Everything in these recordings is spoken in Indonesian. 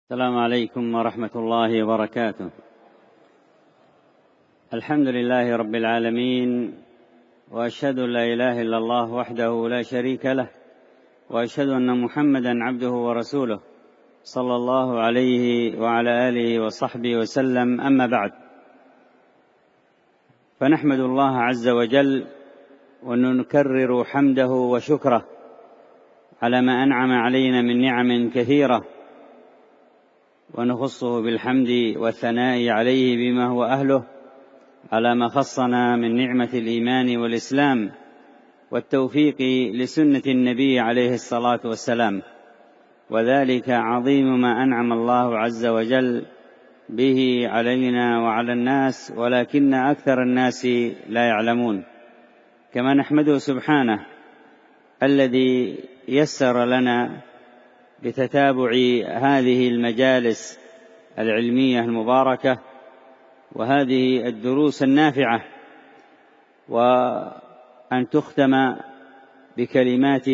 السلام عليكم ورحمة الله وبركاته. الحمد لله رب العالمين، وأشهد أن لا إله إلا الله وحده لا شريك له، وأشهد أن محمدا عبده ورسوله صلى الله عليه وعلى آله وصحبه وسلم. أما بعد، فنحمد الله عز وجل ونكرر حمده وشكره على ما أنعم علينا من نعم كثيرة، ونخصه بالحمد والثناء عليه بما هو أهله على ما خصنا من نعمة الإيمان والإسلام والتوفيق لسنة النبي عليه الصلاة والسلام، وذلك عظيم ما أنعم الله عز وجل به علينا وعلى الناس، ولكن أكثر الناس لا يعلمون. كما نحمده سبحانه الذي يسر لنا بتتابع هذه المجالس العلمية المباركة وهذه الدروس النافعة، وأن تختم بكلمات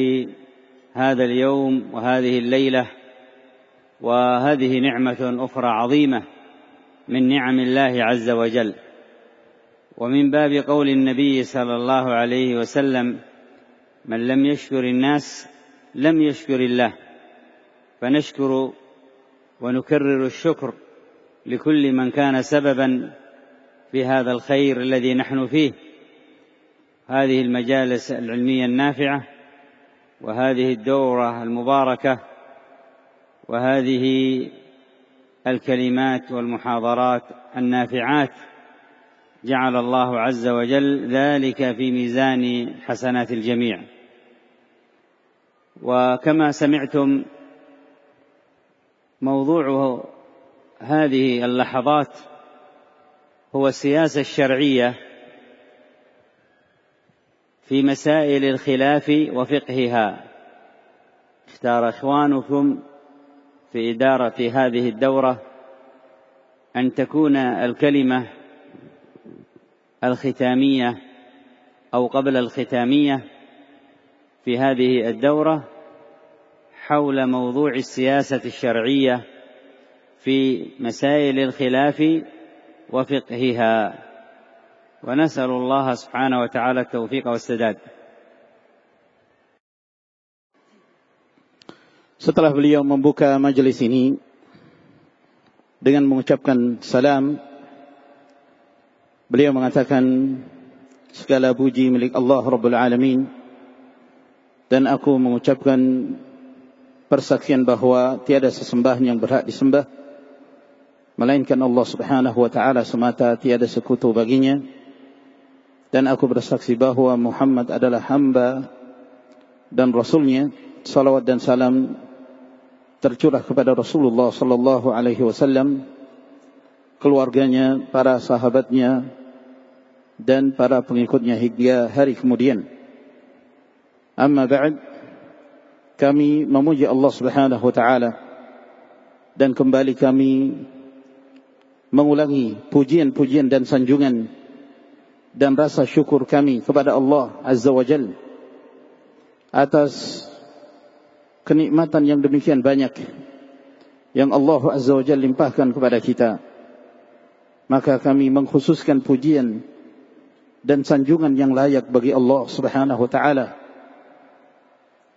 هذا اليوم وهذه الليلة، وهذه نعمة أخرى عظيمة من نعم الله عز وجل. ومن باب قول النبي صلى الله عليه وسلم: من لم يشكر الناس لم يشكر الله. فنشكر ونكرر الشكر لكل من كان سببا في هذا الخير الذي نحن فيه، هذه المجالس العلمية النافعة، وهذه الدورة المباركة، وهذه الكلمات والمحاضرات النافعات. جعل الله عز وجل ذلك في ميزان حسنات الجميع. وكما سمعتم، موضوع هذه اللحظات هو السياسة الشرعية في مسائل الخلاف وفقهها. اختار إخوانكم في إدارة هذه الدورة أن تكون الكلمة الختامية أو قبل الختامية في هذه الدورة حول موضوع السياسة الشرعية في مسائل الخلاف وفقهها، ونسأل الله سبحانه وتعالى التوفيق والسداد. Setelah beliau membuka majelis ini dengan mengucapkan salam, beliau mengatakan segala puji milik Allah Rabbul Alamin, dan aku mengucapkan persaksian bahwa tiada sesembahan yang berhak disembah melainkan Allah Subhanahu wa taala semata, tiada sekutu baginya. Dan aku bersaksi bahwa Muhammad adalah hamba dan rasulnya. Salawat dan salam tercurah kepada Rasulullah sallallahu alaihi wasallam, keluarganya, para sahabatnya, dan para pengikutnya hingga hari kemudian. Amma ba'd, kami memuji Allah Subhanahu wa taala dan kembali kami mengulangi pujian-pujian dan sanjungan dan rasa syukur kami kepada Allah Azza wa Jalla atas kenikmatan yang demikian banyak yang Allah Azza wa Jalla limpahkan kepada kita. Maka kami mengkhususkan pujian dan sanjungan yang layak bagi Allah Subhanahu wa taala,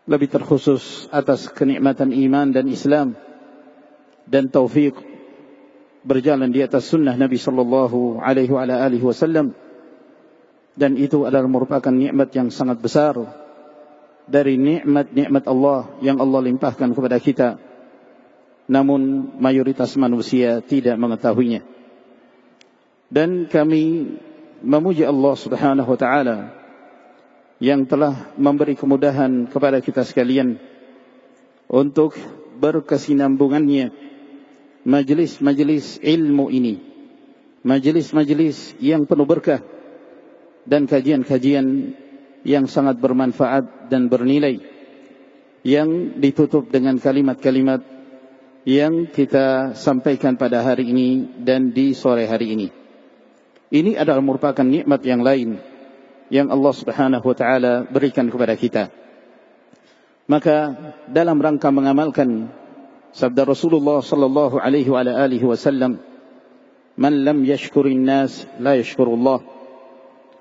lebih terkhusus atas kenikmatan iman dan Islam dan taufik berjalan di atas sunnah Nabi sallallahu alaihi wasallam. Dan itu adalah merupakan nikmat yang sangat besar dari nikmat-nikmat Allah yang Allah limpahkan kepada kita, namun mayoritas manusia tidak mengetahuinya. Dan kami memuji Allah Subhanahu wa taala yang telah memberi kemudahan kepada kita sekalian untuk berkesinambungannya majelis-majelis ilmu ini, majelis-majelis yang penuh berkah dan kajian-kajian yang sangat bermanfaat dan bernilai, yang ditutup dengan kalimat-kalimat yang kita sampaikan pada hari ini dan di sore hari ini. Ini adalah merupakan nikmat yang lain yang Allah Subhanahu wa taala berikan kepada kita. Maka dalam rangka mengamalkan Sabda Rasulullah sallallahu alaihi wa alihi wasallam, "Man lam yashkurin nas la yashkurullah."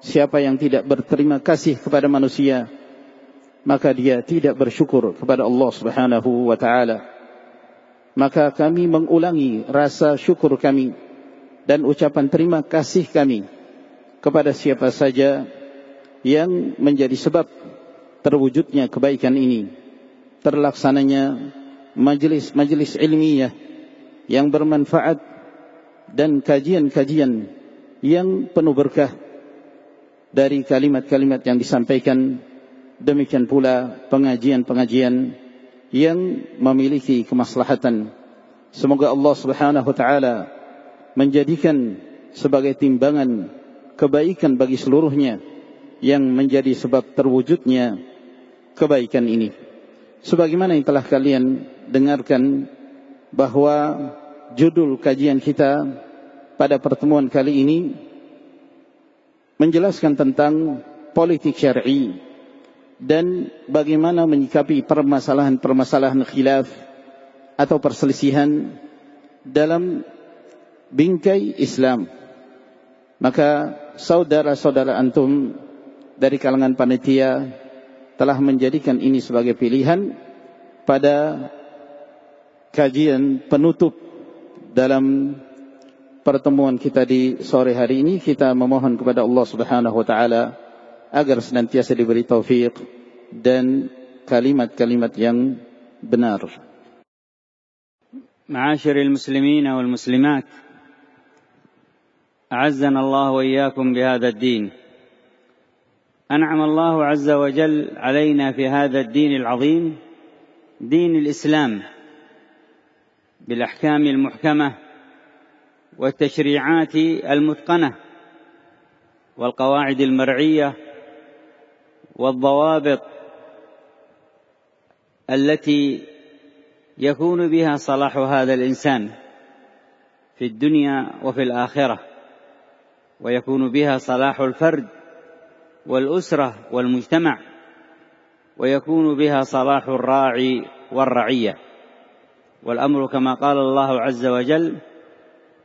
Siapa yang tidak berterima kasih kepada manusia, maka dia tidak bersyukur kepada Allah Subhanahu wa taala. Maka kami mengulangi rasa syukur kami dan ucapan terima kasih kami kepada siapa saja yang menjadi sebab terwujudnya kebaikan ini, terlaksananya majelis-majelis ilmiah yang bermanfaat dan kajian-kajian yang penuh berkah dari kalimat-kalimat yang disampaikan, demikian pula pengajian-pengajian yang memiliki kemaslahatan. Semoga Allah Subhanahu wa taala menjadikan sebagai timbangan kebaikan bagi seluruhnya yang menjadi sebab terwujudnya kebaikan ini. Sebagaimana yang telah kalian dengarkan, bahwa judul kajian kita pada pertemuan kali ini menjelaskan tentang politik syar'i dan bagaimana menyikapi permasalahan-permasalahan khilaf atau perselisihan dalam bingkai Islam. Maka saudara-saudara antum dari kalangan panitia telah menjadikan ini sebagai pilihan pada kajian penutup dalam pertemuan kita di sore hari ini. Kita memohon kepada Allah Subhanahu wa taala agar senantiasa diberi taufik dan kalimat-kalimat yang benar. Ma'asyiral muslimin wal muslimat, a'azzana Allah wa iyyakum bihadha ad-din. أنعم الله عز وجل علينا في هذا الدين العظيم، دين الإسلام، بالأحكام المحكمة والتشريعات المتقنة والقواعد المرعية والضوابط التي يكون بها صلاح هذا الإنسان في الدنيا وفي الآخرة، ويكون بها صلاح الفرد والأسرة والمجتمع، ويكون بها صلاح الراعي والرعية. والأمر كما قال الله عز وجل: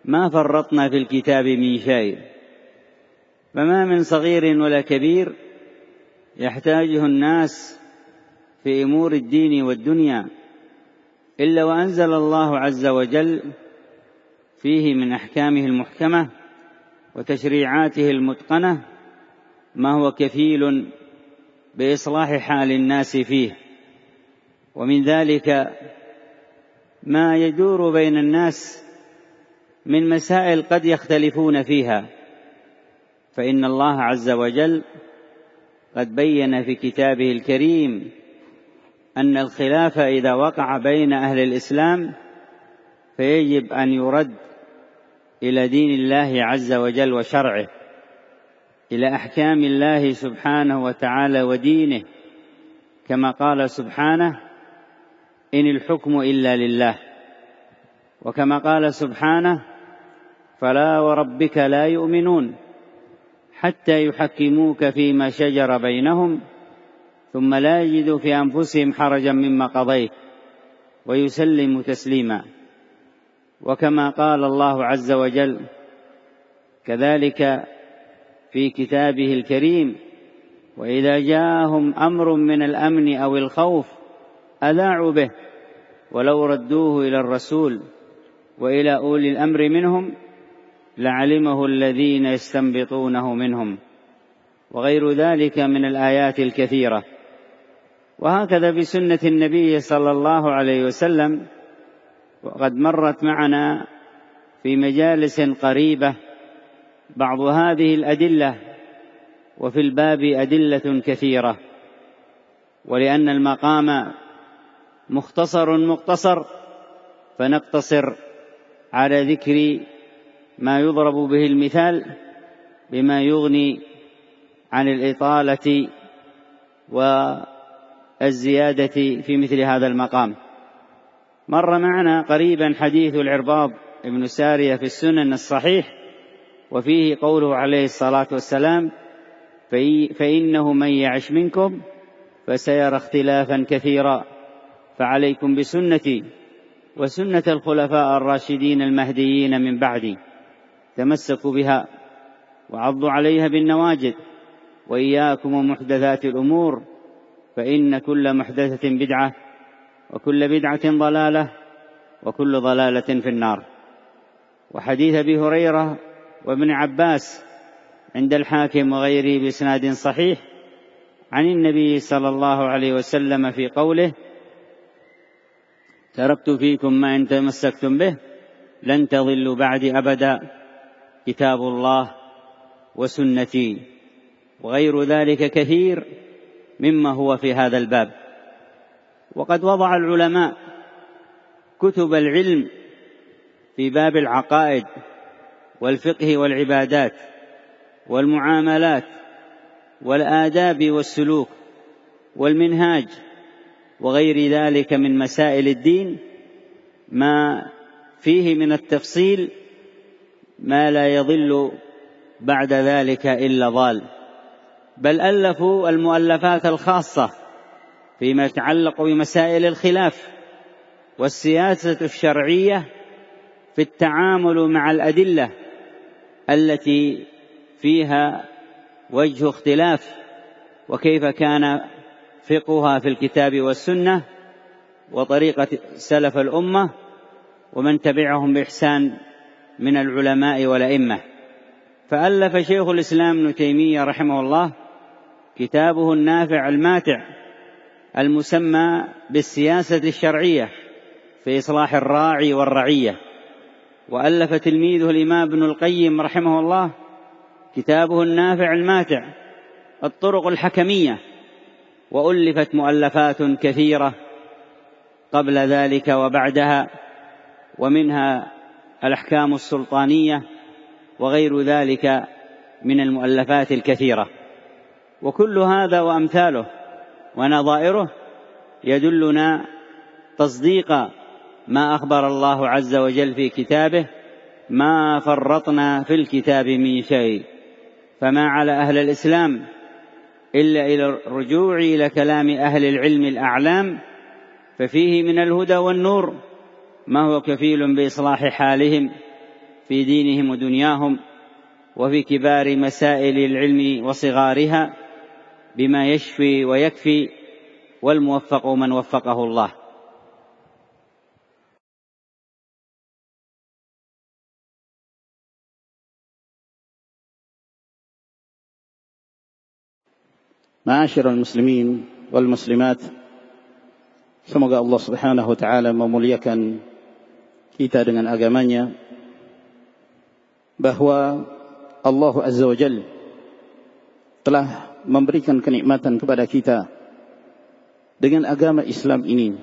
ما فرطنا في الكتاب من شيء. فما من صغير ولا كبير يحتاجه الناس في أمور الدين والدنيا إلا وأنزل الله عز وجل فيه من أحكامه المحكمة وتشريعاته المتقنة ما هو كفيل بإصلاح حال الناس فيه. ومن ذلك ما يدور بين الناس من مسائل قد يختلفون فيها، فإن الله عز وجل قد بين في كتابه الكريم أن الخلاف إذا وقع بين أهل الإسلام فيجب أن يرد إلى دين الله عز وجل وشرعه، إلى أحكام الله سبحانه وتعالى ودينه، كما قال سبحانه: إن الحكم إلا لله. وكما قال سبحانه: فلا وربك لا يؤمنون حتى يحكموك فيما شجر بينهم ثم لا يجدوا في أنفسهم حرجا مما قضيت ويسلموا تسليما. وكما قال الله عز وجل كذلك في كتابه الكريم: وإذا جاءهم أمر من الأمن أو الخوف أذاعوا به ولو ردوه إلى الرسول وإلى أولي الأمر منهم لعلمه الذين يستنبطونه منهم، وغير ذلك من الآيات الكثيرة. وهكذا بسنة النبي صلى الله عليه وسلم، وقد مرت معنا في مجالس قريبة بعض هذه الأدلة، وفي الباب أدلة كثيرة. ولأن المقام مختصر فنقتصر على ذكر ما يضرب به المثال بما يغني عن الإطالة والزيادة في مثل هذا المقام. مر معنا قريبا حديث العرباض بن سارية في السنن الصحيح، وفيه قوله عليه الصلاة والسلام: فإنه من يعش منكم فسيرى اختلافا كثيرا فعليكم بسنتي وسنة الخلفاء الراشدين المهديين من بعدي، تمسكوا بها وعضوا عليها بالنواجذ، وإياكم ومحدثات الأمور، فإن كل محدثة بدعة، وكل بدعة ضلالة، وكل ضلالة في النار. وحديث أبي هريرة وابن عباس عند الحاكم وغيره بإسناد صحيح عن النبي صلى الله عليه وسلم في قوله: تركت فيكم ما إن تمسكتم به لن تضلوا بعدي أبدا، كتاب الله وسنتي. وغير ذلك كثير مما هو في هذا الباب. وقد وضع العلماء كتب العلم في باب العقائد والفقه والعبادات والمعاملات والآداب والسلوك والمنهاج وغير ذلك من مسائل الدين، ما فيه من التفصيل ما لا يضل بعد ذلك إلا ضال. بل ألفوا المؤلفات الخاصة فيما يتعلق بمسائل الخلاف والسياسة الشرعية في التعامل مع الأدلة التي فيها وجه اختلاف، وكيف كان فقهها في الكتاب والسنة وطريقة سلف الأمة ومن تبعهم بإحسان من العلماء والأئمة. فألف شيخ الإسلام ابن تيمية رحمه الله كتابه النافع الماتع المسمى بالسياسة الشرعية في إصلاح الراعي والرعية. وألف تلميذه الإمام ابن القيم رحمه الله كتابه النافع الماتع الطرق الحكمية. وألفت مؤلفات كثيرة قبل ذلك وبعدها، ومنها الأحكام السلطانية وغير ذلك من المؤلفات الكثيرة. وكل هذا وأمثاله ونظائره يدلنا تصديق ما أخبر الله عز وجل في كتابه: ما فرطنا في الكتاب من شيء. فما على أهل الإسلام إلا إلى الرجوع إلى كلام أهل العلم الأعلام، ففيه من الهدى والنور ما هو كفيل بإصلاح حالهم في دينهم ودنياهم، وفي كبار مسائل العلم وصغارها بما يشفي ويكفي، والموفق من وفقه الله. Ma'asyiral muslimin wal muslimat, semoga Allah Subhanahu wa taala memuliakan kita dengan agamanya, bahwa Allah Azza wa Jalla telah memberikan kenikmatan kepada kita dengan agama Islam ini,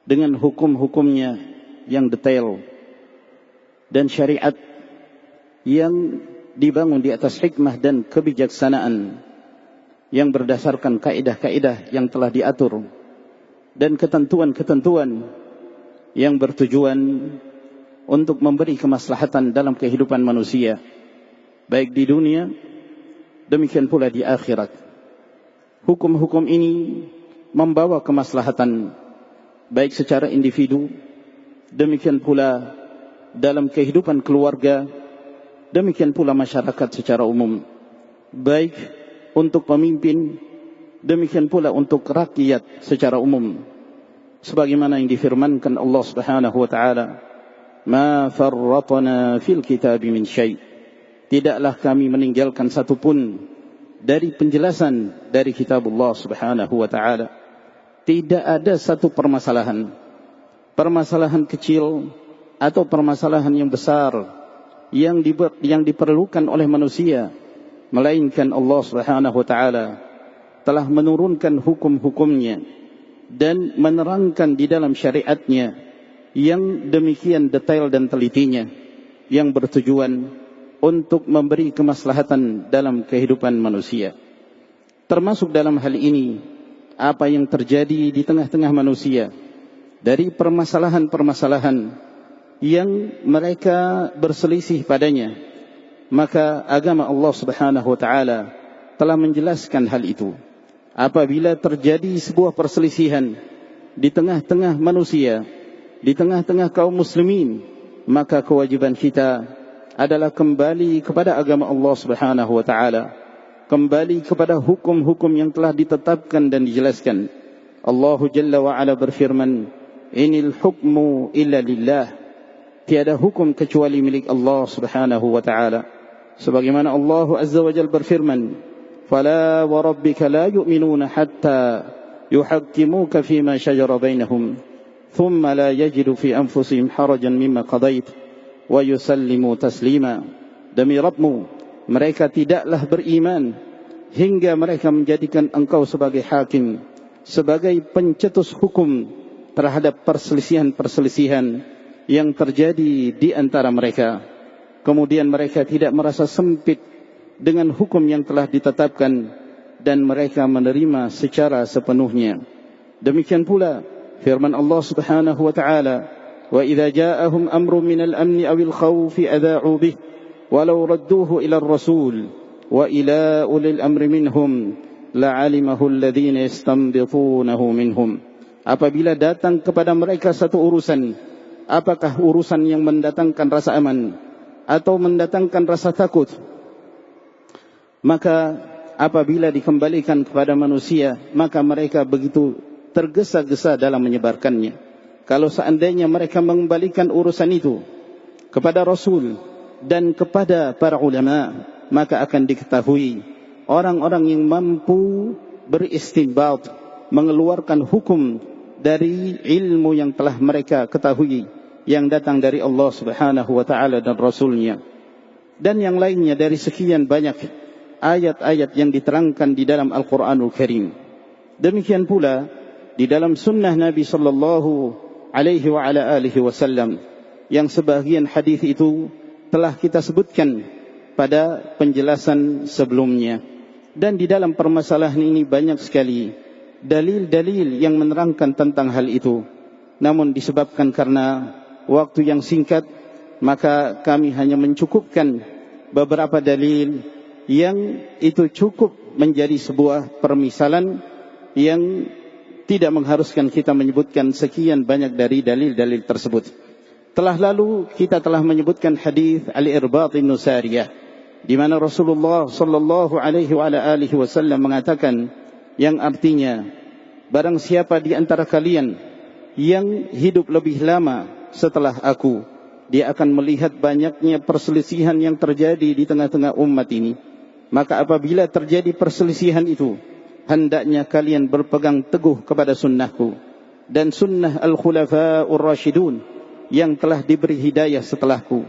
dengan hukum-hukumnya yang detail dan syariat yang dibangun di atas hikmah dan kebijaksanaan yang berdasarkan kaidah-kaidah yang telah diatur dan ketentuan-ketentuan yang bertujuan untuk memberi kemaslahatan dalam kehidupan manusia, baik di dunia demikian pula di akhirat. Hukum-hukum ini membawa kemaslahatan baik secara individu, demikian pula dalam kehidupan keluarga, demikian pula masyarakat secara umum, baik untuk pemimpin, demikian pula untuk rakyat secara umum. Sebagaimana yang difirmankan Allah Subhanahu wa taala, "Ma farratna fil kitabi min syai'." Tidaklah kami meninggalkan satu pun dari penjelasan dari kitab Allah Subhanahu wa taala. Tidak ada satu permasalahan, permasalahan kecil atau permasalahan yang besar yang diperlukan oleh manusia, melainkan Allah Subhanahu wa taala telah menurunkan hukum-hukumnya dan menerangkan di dalam syariatnya yang demikian detail dan telitinya, yang bertujuan untuk memberi kemaslahatan dalam kehidupan manusia. Termasuk dalam hal ini apa yang terjadi di tengah-tengah manusia dari permasalahan-permasalahan yang mereka berselisih padanya. Maka agama Allah Subhanahu wa taala telah menjelaskan hal itu. Apabila terjadi sebuah perselisihan di tengah-tengah manusia di tengah-tengah kaum muslimin, maka kewajiban kita adalah kembali kepada agama Allah Subhanahu wa taala, kembali kepada hukum-hukum yang telah ditetapkan dan dijelaskan. Allah Jalla wa Ala berfirman, "Inil hukmu illa lillah." Tiada hukum kecuali milik Allah Subhanahu wa taala. Sebagaimana Allah Azza wa Jalla berfirman, "Fala wa rabbika la yu'minuna hatta yuhakkimuka fima shajara bainahum, thumma la yajidu fi anfusihim harajan mimma qadait wa yusallimu taslima." Demi Rabbmu, mereka tidaklah beriman hingga mereka menjadikan engkau sebagai hakim, sebagai pencetus hukum terhadap perselisihan-perselisihan yang terjadi di antara mereka. Kemudian mereka tidak merasa sempit dengan hukum yang telah ditetapkan dan mereka menerima secara sepenuhnya. Demikian pula firman Allah Subhanahu wa taala, "Wa idza ja'ahum amrun minal amni awil khawfi adha'u bih walau radduhu ila ar-rasul wa ila ulil amri minhum la'alimahu alladhina yastanbitunahu minhum." Apabila datang kepada mereka satu urusan, apakah urusan yang mendatangkan rasa aman atau mendatangkan rasa takut, maka apabila dikembalikan kepada manusia, maka mereka begitu tergesa-gesa dalam menyebarkannya. Kalau seandainya mereka mengembalikan urusan itu kepada Rasul dan kepada para ulama, maka akan diketahui orang-orang yang mampu beristinbat, mengeluarkan hukum dari ilmu yang telah mereka ketahui, yang datang dari Allah Subhanahu wa taala dan Rasulnya, dan yang lainnya dari sekian banyak ayat-ayat yang diterangkan di dalam Al-Quranul Karim. Demikian pula di dalam sunnah Nabi sallallahu alaihi wa ala alihi wasallam, yang sebahagian hadis itu telah kita sebutkan pada penjelasan sebelumnya. Dan di dalam permasalahan ini banyak sekali dalil-dalil yang menerangkan tentang hal itu. Namun disebabkan karena waktu yang singkat, maka kami hanya mencukupkan beberapa dalil yang itu cukup menjadi sebuah permisalan yang tidak mengharuskan kita menyebutkan sekian banyak dari dalil-dalil tersebut. Telah lalu kita telah menyebutkan hadis Al-Irbad bin Sariyah, di mana Rasulullah sallallahu alaihi wa alihi wasallam mengatakan, yang artinya, barang siapa di antara kalian yang hidup lebih lama setelah aku, dia akan melihat banyaknya perselisihan yang terjadi di tengah-tengah umat ini. Maka apabila terjadi perselisihan itu, hendaknya kalian berpegang teguh kepada sunnahku dan sunnah al-khulafa'ur rasyidun yang telah diberi hidayah setelahku.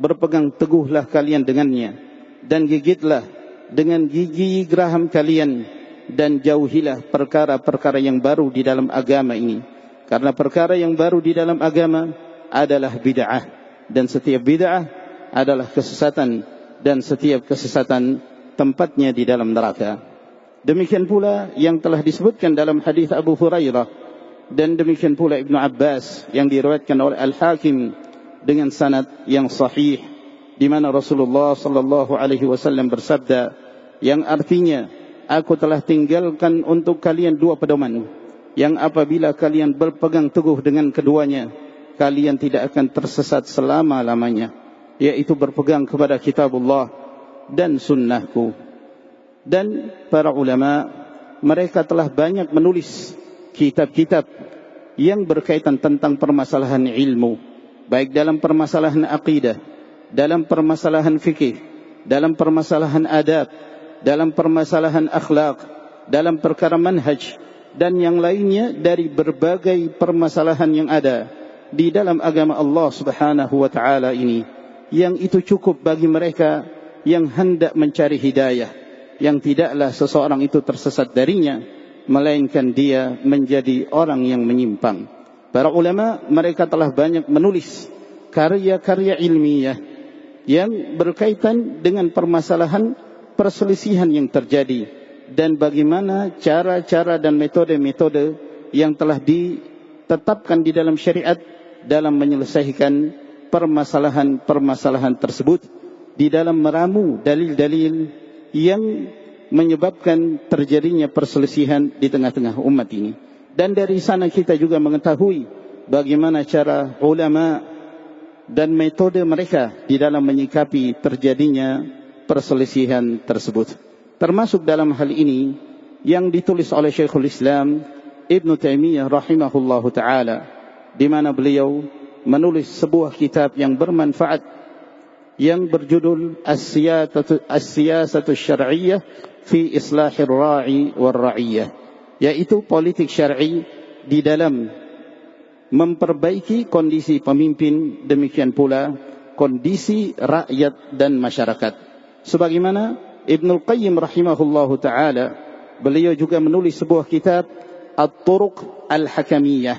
Berpegang teguhlah kalian dengannya dan gigitlah dengan gigi geraham kalian, dan jauhilah perkara-perkara yang baru di dalam agama ini. Karena perkara yang baru di dalam agama adalah bid'ah, dan setiap bid'ah adalah kesesatan, dan setiap kesesatan tempatnya di dalam neraka. Demikian pula yang telah disebutkan dalam hadis Abu Hurairah, dan demikian pula Ibnu Abbas yang diriwayatkan oleh Al-Hakim dengan sanad yang sahih, di mana Rasulullah sallallahu alaihi wasallam bersabda, yang artinya, aku telah tinggalkan untuk kalian dua pedoman, yang apabila kalian berpegang teguh dengan keduanya, kalian tidak akan tersesat selama-lamanya, yaitu berpegang kepada kitabullah dan sunnahku. Dan para ulama, mereka telah banyak menulis kitab-kitab yang berkaitan tentang permasalahan ilmu, baik dalam permasalahan akidah, dalam permasalahan fikih, dalam permasalahan adab, dalam permasalahan akhlak, dalam perkara manhaj, dan yang lainnya dari berbagai permasalahan yang ada di dalam agama Allah Subhanahu wa taala ini, yang itu cukup bagi mereka yang hendak mencari hidayah, yang tidaklah seseorang itu tersesat darinya, melainkan dia menjadi orang yang menyimpang. Para ulama, mereka telah banyak menulis karya-karya ilmiah yang berkaitan dengan permasalahan perselisihan yang terjadi, dan bagaimana cara-cara dan metode-metode yang telah ditetapkan di dalam syariat dalam menyelesaikan permasalahan-permasalahan tersebut, di dalam meramu dalil-dalil yang menyebabkan terjadinya perselisihan di tengah-tengah umat ini. Dan dari sana kita juga mengetahui bagaimana cara ulama dan metode mereka di dalam menyikapi terjadinya perselisihan tersebut. Termasuk dalam hal ini yang ditulis oleh Syekhul Islam Ibn Taimiyah rahimahullahu ta'ala, di mana beliau menulis sebuah kitab yang bermanfaat yang berjudul As-Siyasatu Syar'iyyah fi Islahir Ra'i wal Ra'iyyah, yaitu politik syar'i di dalam memperbaiki kondisi pemimpin, demikian pula kondisi rakyat dan masyarakat. Sebagaimana Ibnul Qayyim rahimahullahu ta'ala, beliau juga menulis sebuah kitab At-Turuq Al-Hakamiyah,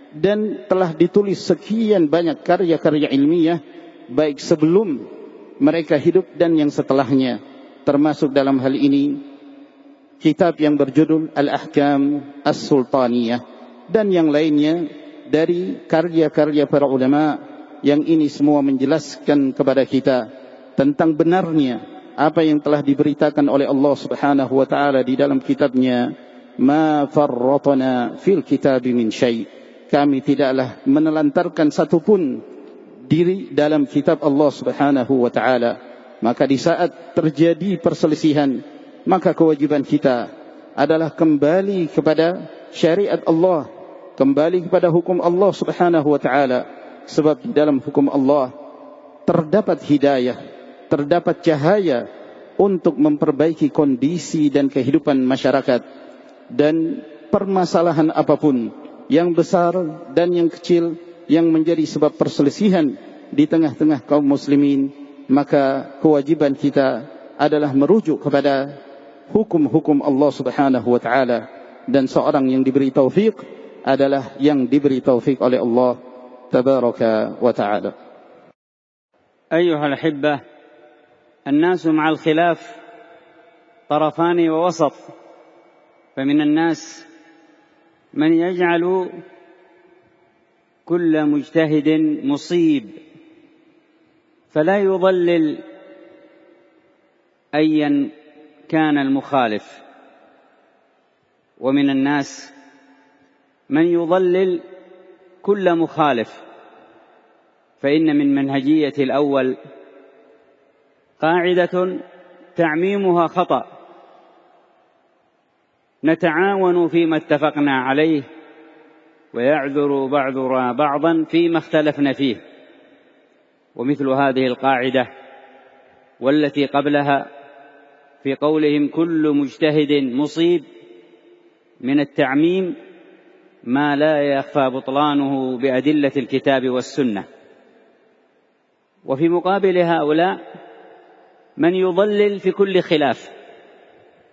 dan telah ditulis sekian banyak karya-karya ilmiah baik sebelum mereka hidup dan yang setelahnya. Termasuk dalam hal ini kitab yang berjudul Al-Ahkam As-Sultaniyah dan yang lainnya dari karya-karya para ulama, yang ini semua menjelaskan kepada kita tentang benarnya apa yang telah diberitakan oleh Allah Subhanahu wa taala di dalam kitabnya, ma farratna fil kitab min syai'. Kami tidaklah menelantarkan satupun diri dalam kitab Allah Subhanahu wa taala. Maka di saat terjadi perselisihan, maka kewajiban kita adalah kembali kepada syariat Allah, kembali kepada hukum Allah Subhanahu wa taala, sebab di dalam hukum Allah terdapat hidayah, terdapat cahaya untuk memperbaiki kondisi dan kehidupan masyarakat. Dan permasalahan apapun, yang besar dan yang kecil, yang menjadi sebab perselisihan di tengah-tengah kaum muslimin, maka kewajiban kita adalah merujuk kepada hukum-hukum Allah Subhanahu wa taala. Dan seorang yang diberi taufik adalah yang diberi taufik oleh Allah tabaraka wa ta'ala. أيها الأحبة، الناس مع الخلاف طرفان ووسط، فمن الناس من يجعل كل مجتهد مصيب فلا يضلل أيا كان المخالف، ومن الناس من يضلل كل مخالف، فإن من منهجية الأول قاعدة تعميمها خطأ، نتعاون فيما اتفقنا عليه ويعذر بعضنا بعضا فيما اختلفنا فيه. ومثل هذه القاعدة والتي قبلها في قولهم كل مجتهد مصيب من التعميم ما لا يخفى بطلانه بأدلة الكتاب والسنة. وفي مقابل هؤلاء من يضلل في كل خلاف،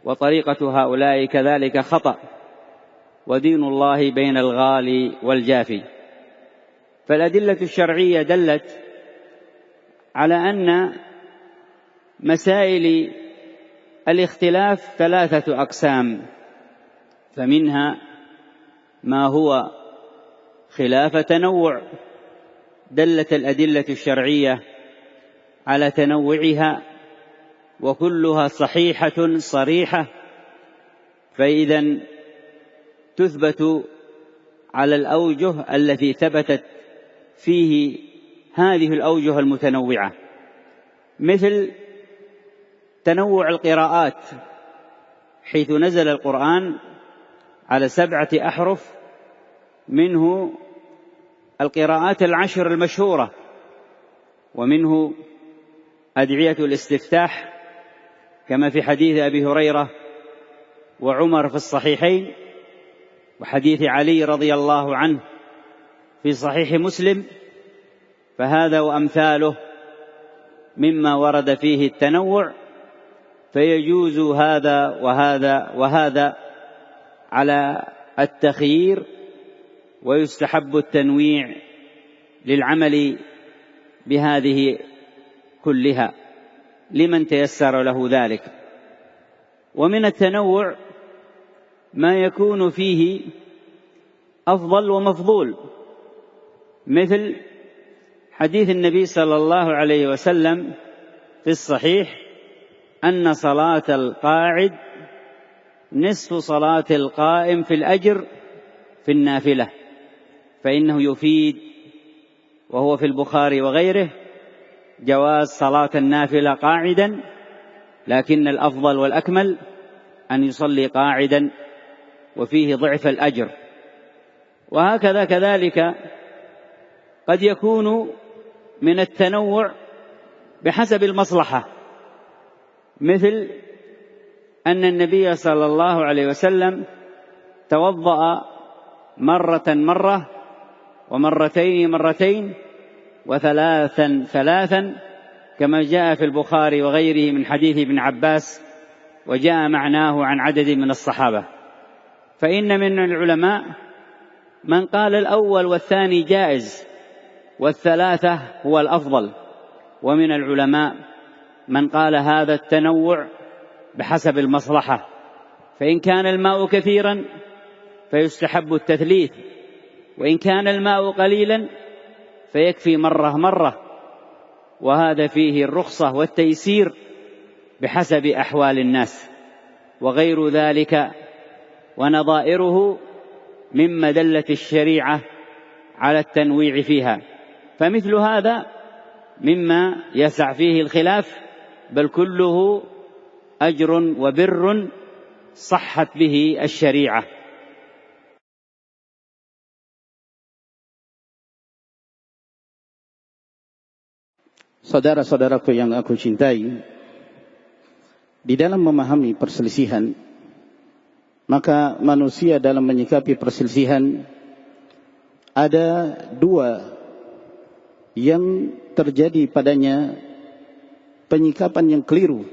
وطريقة هؤلاء كذلك خطأ، ودين الله بين الغالي والجافي. فالأدلة الشرعية دلت على أن مسائل الاختلاف ثلاثة أقسام، فمنها ما هو خلاف تنوع، دلت الأدلة الشرعية على تنوعها وكلها صحيحة صريحة، فإذا تثبت على الأوجه التي ثبتت فيه هذه الأوجه المتنوعة، مثل تنوع القراءات، حيث نزل القرآن على 7 أحرف، منه القراءات 10 المشهورة، ومنه أدعية الاستفتاح كما في حديث أبي هريرة وعمر في الصحيحين، وحديث علي رضي الله عنه في صحيح مسلم. فهذا وأمثاله مما ورد فيه التنوع، فيجوز هذا وهذا وهذا على التخيير، ويستحب التنويع للعمل بهذه كلها لمن تيسر له ذلك. ومن التنوع ما يكون فيه أفضل ومفضول، مثل حديث النبي صلى الله عليه وسلم في الصحيح أن صلاة القاعد نصف صلاة القائم في الأجر في النافلة، فإنه يفيد، وهو في البخاري وغيره، جواز صلاة النافلة قاعدا، لكن الأفضل والأكمل أن يصلي قاعدا وفيه ضعف الأجر. وهكذا كذلك قد يكون من التنوع بحسب المصلحة، مثل أن النبي صلى الله عليه وسلم توضأ مرة ومرتين مرتين وثلاثا ثلاثا، كما جاء في البخاري وغيره من حديث ابن عباس، وجاء معناه عن عدد من الصحابة. فإن من العلماء من قال الأول والثاني جائز والثلاثة هو الأفضل، ومن العلماء من قال هذا التنوع بحسب المصلحة، فإن كان الماء كثيرا فيستحب التثليث، وإن كان الماء قليلا فيكفي مرة، وهذا فيه الرخصة والتيسير بحسب أحوال الناس. وغير ذلك ونظائره مما دلت الشريعة على التنويع فيها، فمثل هذا مما يسع فيه الخلاف، بل كله أجر وبر صحت به الشريعة. Saudara-saudaraku yang aku cintai, di dalam memahami perselisihan, maka manusia dalam menyikapi perselisihan ada dua yang terjadi padanya penyikapan yang keliru.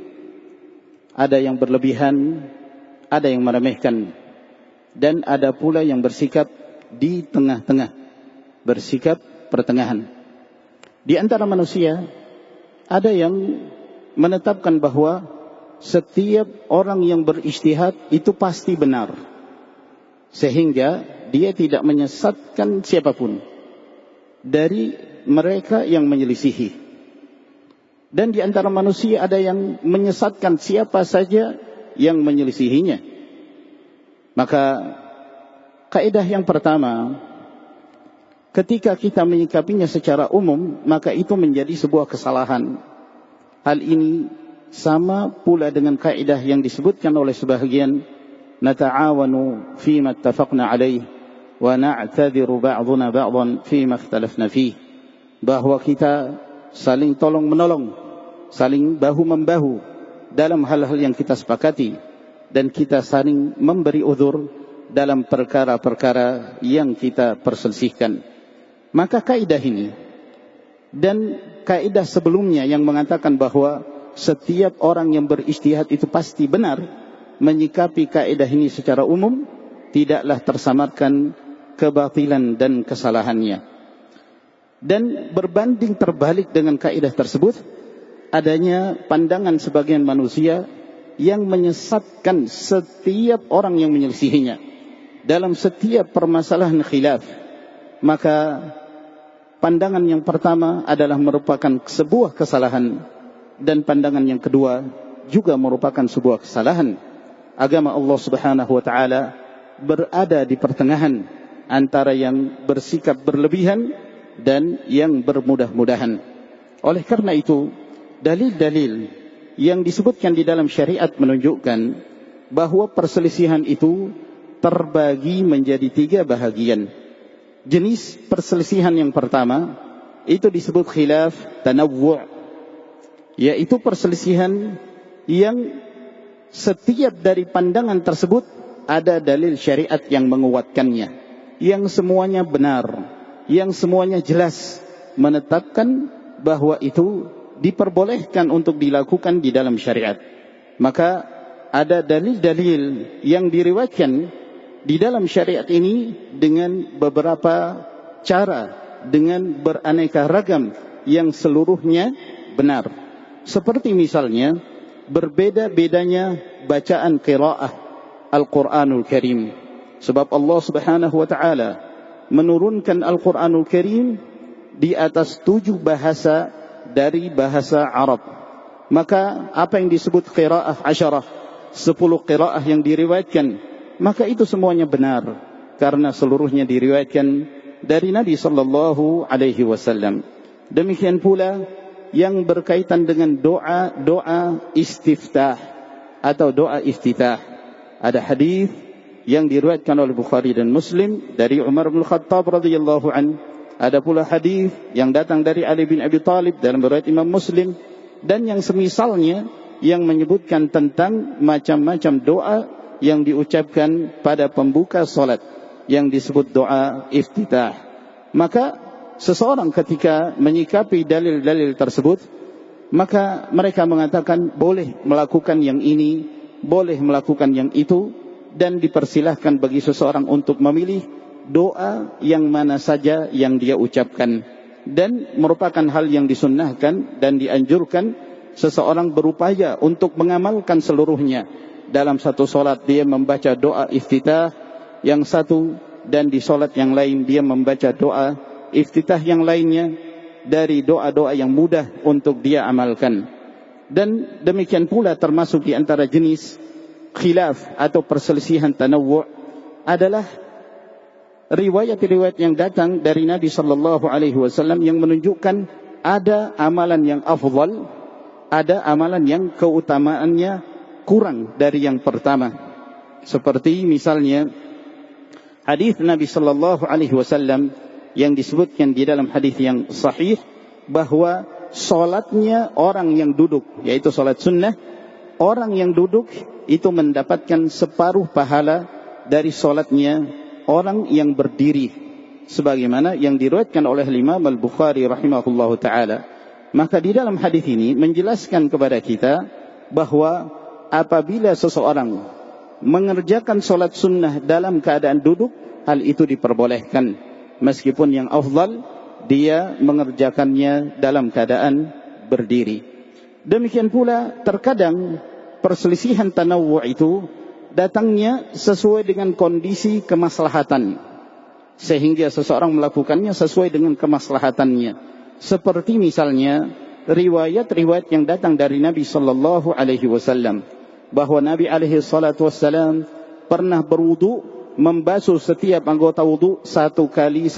Ada yang berlebihan, ada yang meremehkan, dan ada pula yang bersikap di tengah-tengah, bersikap pertengahan. Di antara manusia ada yang menetapkan bahwa setiap orang yang berijtihad itu pasti benar, sehingga dia tidak menyesatkan siapapun dari mereka yang menyelisihi. Dan di antara manusia ada yang menyesatkan siapa saja yang menyelisihinya. Maka kaidah yang pertama, ketika kita menyikapinya secara umum, maka itu menjadi sebuah kesalahan. Hal ini sama pula dengan kaidah yang disebutkan oleh sebahagian, nata'awanu fima ittafaqna alaih wa na'tadhiru ba'duna ba'dan fima ikhtalafna fih, bahwa kita saling tolong menolong, saling bahu-membahu dalam hal-hal yang kita sepakati, dan kita saling memberi uzur dalam perkara-perkara yang kita perselisihkan. Maka kaidah ini dan kaidah sebelumnya yang mengatakan bahwa setiap orang yang berijtihad itu pasti benar, menyikapi kaidah ini secara umum tidaklah tersamarkan kebatilan dan kesalahannya. Dan berbanding terbalik dengan kaidah tersebut, adanya pandangan sebagian manusia yang menyesatkan setiap orang yang menyelisihinya dalam setiap permasalahan khilaf. Maka pandangan yang pertama adalah merupakan sebuah kesalahan, dan pandangan yang kedua juga merupakan sebuah kesalahan. Agama Allah Subhanahu wa taala berada di pertengahan antara yang bersikap berlebihan dan yang bermudah-mudahan. Oleh karena itu, dalil-dalil yang disebutkan di dalam syariat menunjukkan bahwa perselisihan itu terbagi menjadi 3 bahagian. Jenis perselisihan yang pertama itu disebut khilaf tanawwu', yaitu perselisihan yang setiap dari pandangan tersebut ada dalil syariat yang menguatkannya, yang semuanya benar, yang semuanya jelas menetapkan bahwa itu diperbolehkan untuk dilakukan di dalam syariat. Maka ada dalil-dalil yang diriwayatkan di dalam syariat ini dengan beberapa cara, dengan beraneka ragam yang seluruhnya benar. Seperti misalnya berbeda-bedanya bacaan qiraah Al-Quranul Karim. Sebab Allah Subhanahu wa taala menurunkan Al-Quranul Karim di atas 7 bahasa dari bahasa Arab. Maka apa yang disebut qiraah asyarah, 10 qiraah yang diriwayatkan, maka itu semuanya benar, karena seluruhnya diriwayatkan dari Nabi sallallahu alaihi wasallam. Demikian pula yang berkaitan dengan doa istiftah atau doa iftitah. Ada hadis yang diriwayatkan oleh Bukhari dan Muslim dari Umar bin Khattab radhiyallahu an. Ada pula hadis yang datang dari Ali bin Abi Thalib dalam riwayat Imam Muslim, dan yang semisalnya yang menyebutkan tentang macam-macam doa yang diucapkan pada pembuka salat yang disebut doa iftitah. Maka seseorang ketika menyikapi dalil-dalil tersebut, maka mereka mengatakan boleh melakukan yang ini, boleh melakukan yang itu, dan dipersilahkan bagi seseorang untuk memilih doa yang mana saja yang dia ucapkan. Dan merupakan hal yang disunnahkan dan dianjurkan seseorang berupaya untuk mengamalkan seluruhnya. Dalam satu solat dia membaca doa iftitah yang satu, dan di solat yang lain dia membaca doa iftitah yang lainnya, dari doa-doa yang mudah untuk dia amalkan. Dan demikian pula termasuk di antara jenis khilaf atau perselisihan tanawwu' adalah riwayat-riwayat yang datang dari Nabi sallallahu alaihi wasallam yang menunjukkan ada amalan yang afdal, ada amalan yang keutamaannya kurang dari yang pertama. Seperti misalnya hadis Nabi sallallahu alaihi wasallam yang disebutkan di dalam hadis yang sahih bahwa salatnya orang yang duduk, yaitu salat sunnah, orang yang duduk itu mendapatkan separuh pahala dari salatnya orang yang berdiri, sebagaimana yang diriwayatkan oleh Imam Al-Bukhari rahimahullahu taala. Maka di dalam hadis ini menjelaskan kepada kita bahwa apabila seseorang mengerjakan salat sunnah dalam keadaan duduk, hal itu diperbolehkan, meskipun yang afdal dia mengerjakannya dalam keadaan berdiri. Demikian pula terkadang perselisihan tanawwu' itu datangnya sesuai dengan kondisi kemaslahatan, sehingga seseorang melakukannya sesuai dengan kemaslahatannya. Seperti misalnya riwayat-riwayat yang datang dari Nabi sallallahu alaihi wasallam bahwa Nabi alaihi salatu wassalam pernah berwudu, membasuh setiap anggota wudu satu kali,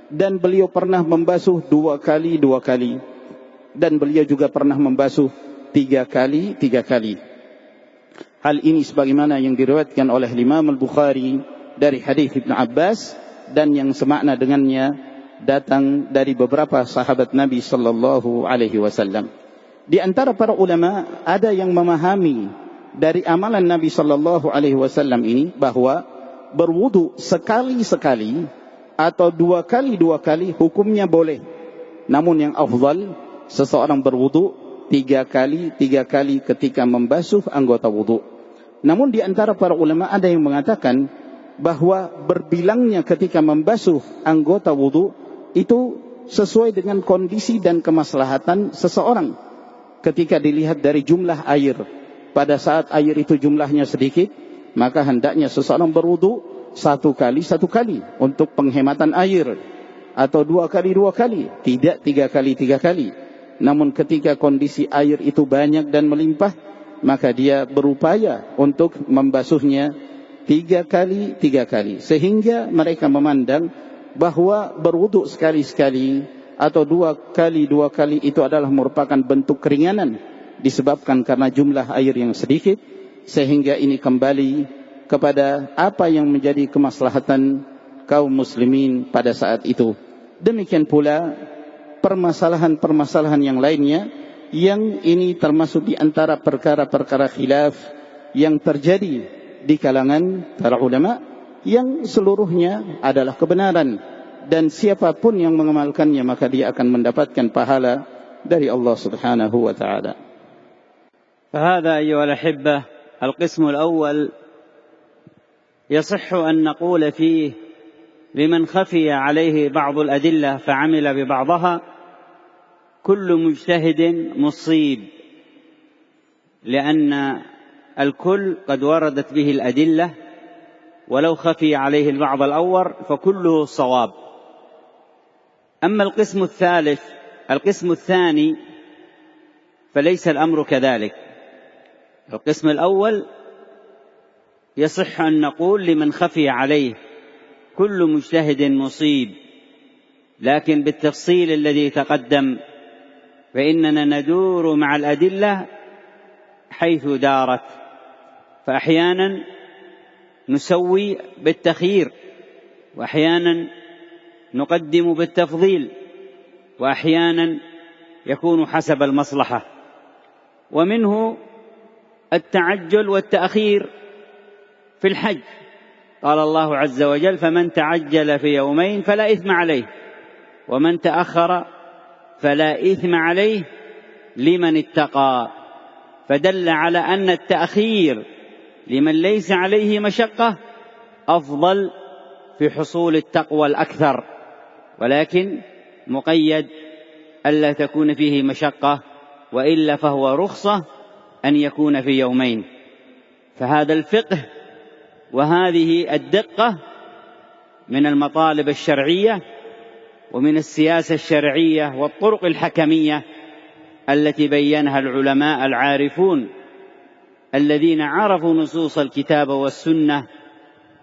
dan beliau pernah membasuh dua kali, dan beliau juga pernah membasuh tiga kali. Hal ini sebagaimana yang diriwayatkan oleh Imam Al-Bukhari dari hadis Ibnu Abbas, dan yang semakna dengannya datang dari beberapa sahabat Nabi sallallahu alaihi wasallam. Di antara para ulama ada yang memahami dari amalan Nabi sallallahu alaihi wasallam ini bahwa berwudu sekali-sekali atau dua kali hukumnya boleh. Namun yang afdal seseorang berwudu tiga kali ketika membasuh anggota wudu. Namun di antara para ulama ada yang mengatakan bahwa berbilangnya ketika membasuh anggota wudu itu sesuai dengan kondisi dan kemaslahatan seseorang. Ketika dilihat dari jumlah air, pada saat air itu jumlahnya sedikit, maka hendaknya seseorang berwudu satu kali untuk penghematan air, atau dua kali, tidak tiga kali. Namun ketika kondisi air itu banyak dan melimpah, maka dia berupaya untuk membasuhnya tiga kali, sehingga mereka memandang bahwa berwudu sekali atau dua kali itu adalah merupakan bentuk keringanan, disebabkan karena jumlah air yang sedikit, sehingga ini kembali kepada apa yang menjadi kemaslahatan kaum muslimin pada saat itu. Demikian pula permasalahan-permasalahan yang lainnya, yang ini termasuk di antara perkara-perkara khilaf yang terjadi di kalangan para ulama, yang seluruhnya adalah kebenaran, dan siapapun yang mengamalkannya maka dia akan mendapatkan pahala dari Allah Subhanahu wa taala. فهذا أيها الأحبة القسم الأول يصح أن نقول فيه لمن خفي عليه بعض الأدلة فعمل ببعضها: كل مجتهد مصيب، لأن الكل قد وردت به الأدلة، ولو خفي عليه البعض الأول فكله صواب. أما القسم الثاني فليس الأمر كذلك. القسم الأول يصح أن نقول لمن خفي عليه كل مجتهد مصيب، لكن بالتفصيل الذي تقدم فإننا ندور مع الأدلة حيث دارت، فأحيانا نسوي بالتخيير، وأحيانا نقدم بالتفضيل، وأحيانا يكون حسب المصلحة. ومنه التعجل والتأخير في الحج، قال الله عز وجل: فمن تعجل في يومين فلا إثم عليه، ومن تأخر فلا إثم عليه لمن اتقى، فدل على أن التأخير لمن ليس عليه مشقة أفضل في حصول التقوى الأكثر، ولكن مقيد ألا تكون فيه مشقة، وإلا فهو رخصة أن يكون في يومين. فهذا الفقه وهذه الدقة من المطالب الشرعية ومن السياسة الشرعية والطرق الحكمية التي بينها العلماء العارفون الذين عرفوا نصوص الكتاب والسنة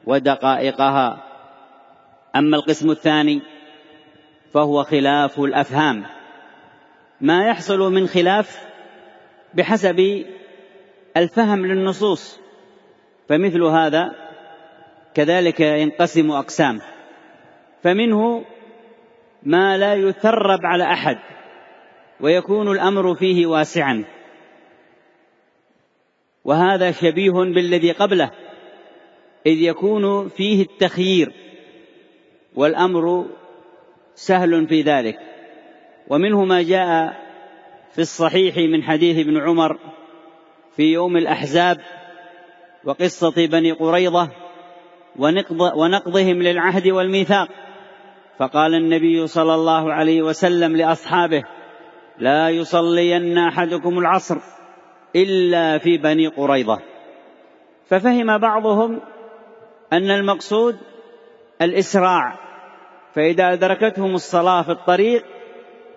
ودقائقها. أما القسم الثاني فهو خلاف الأفهام، ما يحصل من خلاف بحسب الفهم للنصوص، فمثل هذا كذلك ينقسم أقسام، فمنه ما لا يثرب على أحد ويكون الأمر فيه واسعا، وهذا شبيه بالذي قبله، إذ يكون فيه التخيير والأمر سهل في ذلك. ومنه ما جاء في الصحيح من حديث ابن عمر في يوم الأحزاب وقصة بني قريظة ونقضهم للعهد والميثاق، فقال النبي صلى الله عليه وسلم لأصحابه: لا يصلين أحدكم العصر إلا في بني قريظة. ففهم بعضهم أن المقصود الإسراع، فإذا أدركتهم الصلاة في الطريق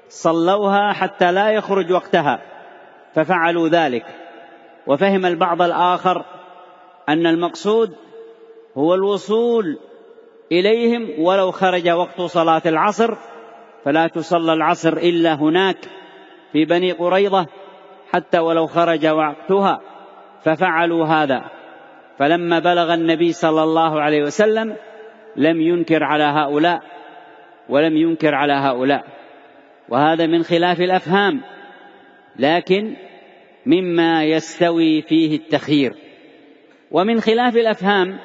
صلوها حتى لا يخرج وقتها، ففعلوا ذلك. وفهم البعض الآخر أن المقصود هو الوصول إليهم ولو خرج وقت صلاة العصر، فلا تصلى العصر إلا هناك في بني قريظة حتى ولو خرج وقتها، ففعلوا هذا. فلما بلغ النبي صلى الله عليه وسلم لم ينكر على هؤلاء ولم ينكر على هؤلاء، وهذا من خلاف الأفهام، لكن مما يستوي فيه التخيير. ومن خلاف الأفهام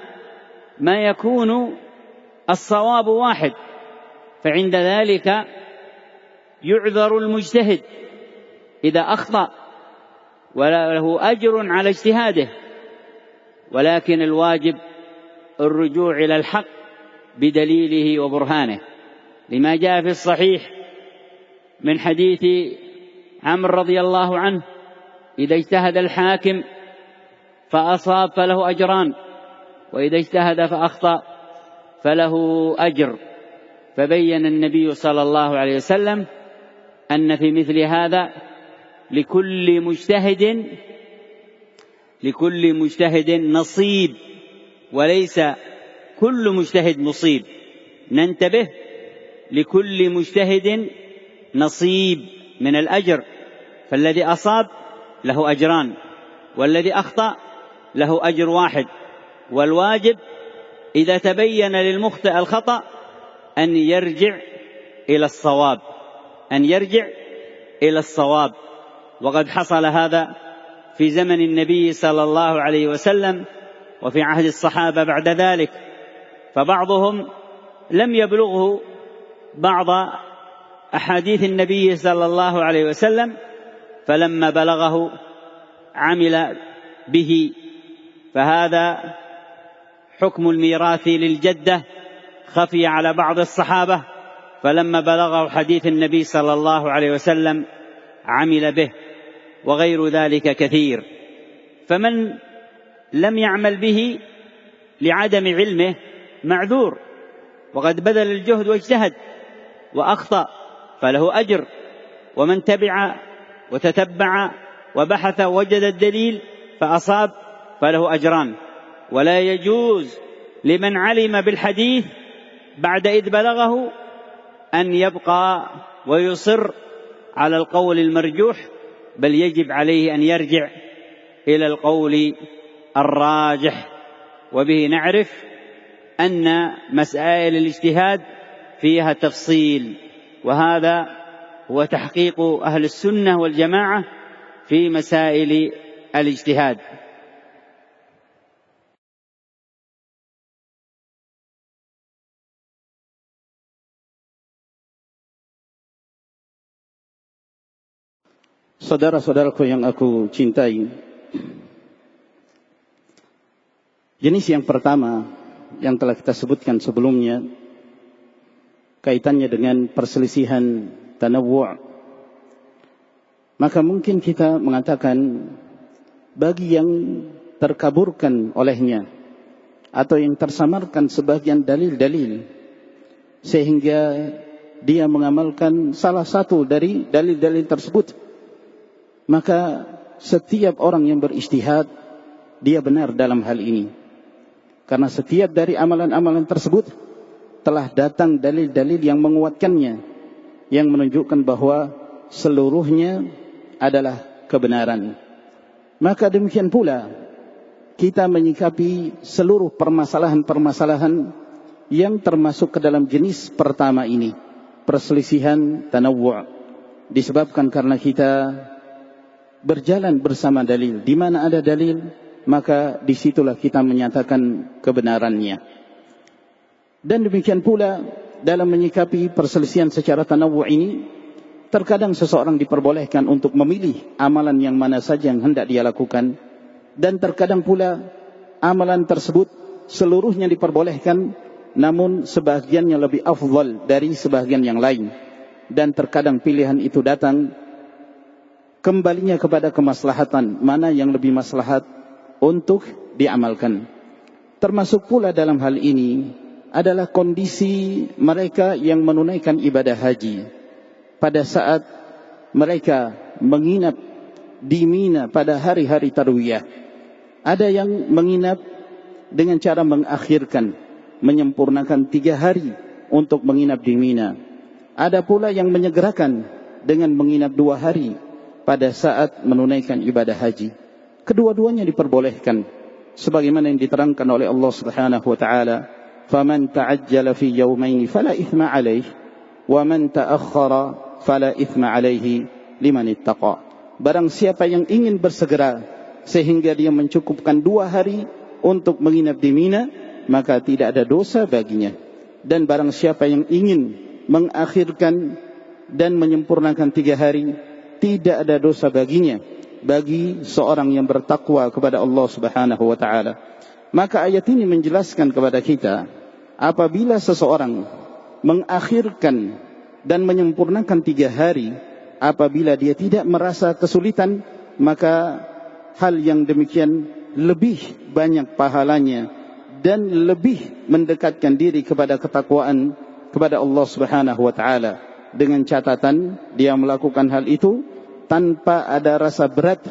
ما يكون الصواب واحد، فعند ذلك يعذر المجتهد إذا أخطأ وله أجر على اجتهاده، ولكن الواجب الرجوع إلى الحق بدليله وبرهانه، لما جاء في الصحيح من حديث عمرو رضي الله عنه: إذا اجتهد الحاكم فأصاب فله أجران، وإذا اجتهد فأخطأ فله أجر. فبين النبي صلى الله عليه وسلم أن في مثل هذا لكل مجتهد نصيب، وليس كل مجتهد مصيب. ننتبه، لكل مجتهد نصيب من الأجر، فالذي أصاب له أجران، والذي أخطأ له أجر واحد. والواجب إذا تبين للمخطئ الخطأ أن يرجع إلى الصواب، وقد حصل هذا في زمن النبي صلى الله عليه وسلم وفي عهد الصحابة بعد ذلك، فبعضهم لم يبلغه بعض أحاديث النبي صلى الله عليه وسلم، فلما بلغه عمل به. فهذا حكم الميراث للجدة خفي على بعض الصحابة، فلما بلغه حديث النبي صلى الله عليه وسلم عمل به، وغير ذلك كثير. فمن لم يعمل به لعدم علمه معذور، وقد بذل الجهد واجتهد وأخطأ فله أجر، ومن تبع وتتبع وبحث وجد الدليل فأصاب فله أجران. ولا يجوز لمن علم بالحديث بعد إذ بلغه أن يبقى ويصر على القول المرجوح، بل يجب عليه أن يرجع إلى القول الراجح. وبه نعرف أن مسائل الاجتهاد فيها تفصيل، وهذا هو تحقيق أهل السنة والجماعة في مسائل الاجتهاد. Saudara-saudaraku yang aku cintai, jenis yang pertama yang telah kita sebutkan sebelumnya, kaitannya dengan perselisihan tanawwu'. Maka mungkin kita mengatakan bagi yang terkaburkan olehnya atau yang tersamarkan sebagian dalil-dalil sehingga dia mengamalkan salah satu dari dalil-dalil tersebut, maka setiap orang yang berijtihad dia benar dalam hal ini. Karena setiap dari amalan-amalan tersebut telah datang dalil-dalil yang menguatkannya, yang menunjukkan bahwa seluruhnya adalah kebenaran. Maka demikian pula kita menyikapi seluruh permasalahan-permasalahan yang termasuk ke dalam jenis pertama ini, perselisihan tanawwu'. Disebabkan karena kita berjalan bersama dalil. Di mana ada dalil, maka disitulah kita menyatakan kebenarannya. Dan demikian pula dalam menyikapi perselisihan secara tanawwu' ini, terkadang seseorang diperbolehkan untuk memilih amalan yang mana saja yang hendak dia lakukan, dan terkadang pula amalan tersebut seluruhnya diperbolehkan, namun sebahagiannya lebih afdal dari sebahagian yang lain. Dan terkadang pilihan itu datang kembalinya kepada kemaslahatan, mana yang lebih maslahat untuk diamalkan. Termasuk pula dalam hal ini adalah kondisi mereka yang menunaikan ibadah haji. Pada saat mereka menginap di Mina pada hari-hari tarwiyah, ada yang menginap dengan cara mengakhirkan, menyempurnakan 3 hari untuk menginap di Mina. Ada pula yang menyegerakan dengan menginap 2 hari pada saat menunaikan ibadah haji. Kedua-duanya diperbolehkan sebagaimana yang diterangkan oleh Allah Subhanahu wa taala, "Faman ta'ajjala fi yawmayn fala ithma 'alayhi wa man ta'akhkhara fala ithma 'alayhi liman ittaqa." Barang siapa yang ingin bersegera sehingga dia mencukupkan 2 hari untuk menginap di Mina, maka tidak ada dosa baginya. Dan barang siapa yang ingin mengakhirkan dan menyempurnakan 3 hari, tidak ada dosa baginya, bagi seorang yang bertakwa kepada Allah Subhanahu wa taala. Maka ayat ini menjelaskan kepada kita, apabila seseorang mengakhirkan dan menyempurnakan 3 hari, apabila dia tidak merasa kesulitan, maka hal yang demikian lebih banyak pahalanya dan lebih mendekatkan diri kepada ketakwaan kepada Allah Subhanahu wa taala. Dengan catatan dia melakukan hal itu tanpa ada rasa berat,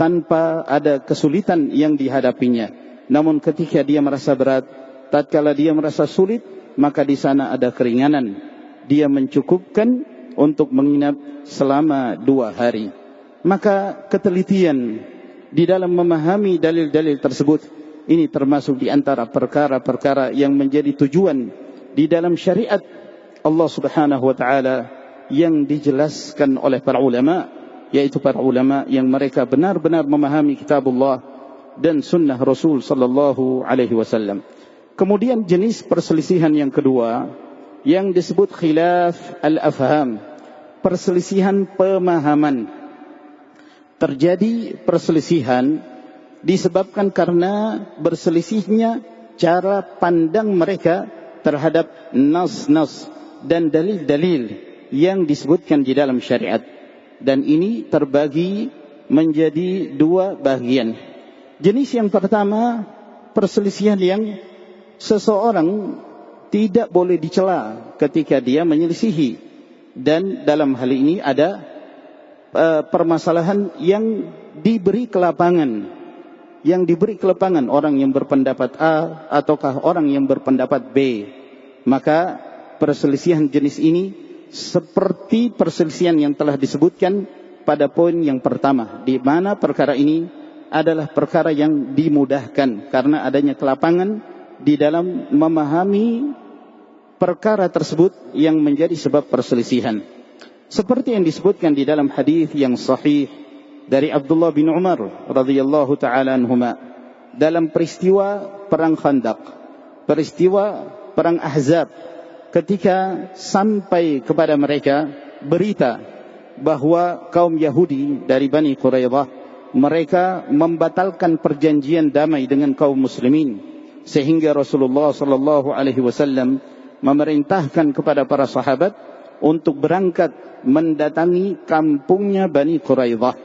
tanpa ada kesulitan yang dihadapinya. Namun ketika dia merasa berat, tatkala dia merasa sulit, maka di sana ada keringanan. Dia mencukupkan untuk menginap selama 2 hari. Maka ketelitian di dalam memahami dalil-dalil tersebut, ini termasuk di antara perkara-perkara yang menjadi tujuan di dalam syariat Allah Subhanahu wa taala yang dijelaskan oleh para ulama, yaitu para ulama yang mereka benar-benar memahami kitabullah dan sunnah Rasul sallallahu alaihi wasallam. Kemudian jenis perselisihan yang kedua yang disebut khilaf al-afham, perselisihan pemahaman. Terjadi perselisihan disebabkan karena berselisihnya cara pandang mereka terhadap nas-nas dan dalil-dalil yang disebutkan di dalam syariat. Dan ini terbagi menjadi 2 bagian. Jenis yang pertama, perselisihan yang seseorang tidak boleh dicela ketika dia menyelisihi. Dan dalam hal ini ada permasalahan yang diberi kelapangan. Yang diberi kelapangan orang yang berpendapat A ataukah orang yang berpendapat B. Maka perselisihan jenis ini seperti perselisihan yang telah disebutkan pada poin yang pertama, di mana perkara ini adalah perkara yang dimudahkan karena adanya kelapangan di dalam memahami perkara tersebut yang menjadi sebab perselisihan. Seperti yang disebutkan di dalam hadis yang sahih dari Abdullah bin Umar radhiyallahu taala anhuma dalam peristiwa perang Khandaq, peristiwa perang Ahzab, ketika sampai kepada mereka berita bahwa kaum Yahudi dari Bani Quraidah mereka membatalkan perjanjian damai dengan kaum muslimin, sehingga Rasulullah sallallahu alaihi wasallam memerintahkan kepada para sahabat untuk berangkat mendatangi kampungnya Bani Quraidah.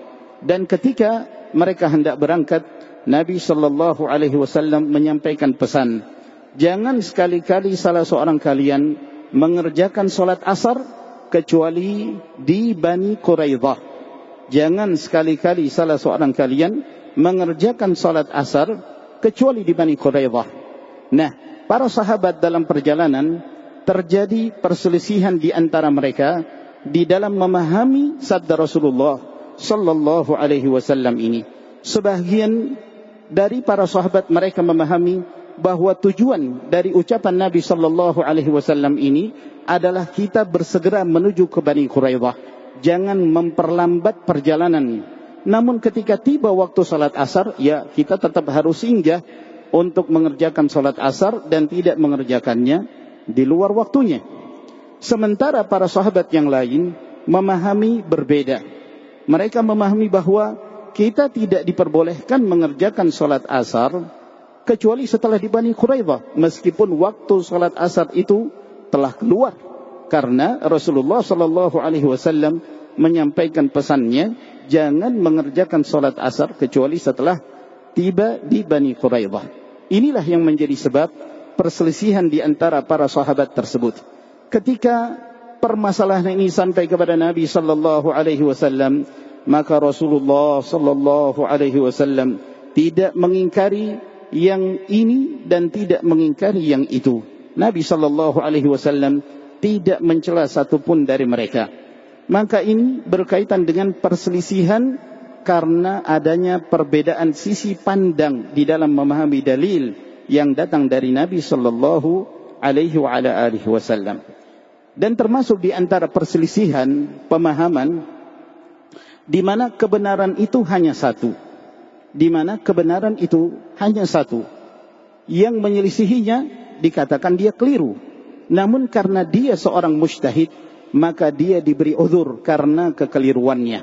Dan ketika mereka hendak berangkat, Nabi sallallahu alaihi wasallam menyampaikan pesan, jangan sekali-kali salah seorang kalian mengerjakan salat asar kecuali di Bani Quraidah. Jangan sekali-kali salah seorang kalian mengerjakan salat asar kecuali di Bani Quraidah. Nah, para sahabat dalam perjalanan terjadi perselisihan di antara mereka di dalam memahami sabda Rasulullah sallallahu alaihi wasallam ini. Sebagian dari para sahabat mereka memahami bahwa tujuan dari ucapan Nabi sallallahu alaihi wasallam ini adalah kita bersegera menuju ke Bani Quraidah, jangan memperlambat perjalanan. Namun ketika tiba waktu salat asar, ya kita tetap harus singgah untuk mengerjakan salat asar dan tidak mengerjakannya di luar waktunya. Sementara para sahabat yang lain memahami berbeda. Mereka memahami bahwa kita tidak diperbolehkan mengerjakan salat asar kecuali setelah di Bani Quraidah, meskipun waktu salat asar itu telah keluar, karena Rasulullah sallallahu alaihi wasallam menyampaikan pesannya, jangan mengerjakan salat asar kecuali setelah tiba di Bani Quraidah. Inilah yang menjadi sebab perselisihan di antara para sahabat tersebut. Ketika permasalahan ini sampai kepada Nabi sallallahu alaihi wasallam, maka Rasulullah sallallahu alaihi wasallam tidak mengingkari yang ini dan tidak mengingkari yang itu. Nabi sallallahu alaihi wasallam tidak mencela satupun dari mereka. Maka ini berkaitan dengan perselisihan karena adanya perbedaan sisi pandang di dalam memahami dalil yang datang dari Nabi sallallahu alaihi wasallam. Dan termasuk di antara perselisihan pemahaman di mana kebenaran itu hanya satu. Di mana kebenaran itu hanya satu. Yang menyelisihinya dikatakan dia keliru. Namun karena dia seorang mujtahid, maka dia diberi uzur karena kekeliruannya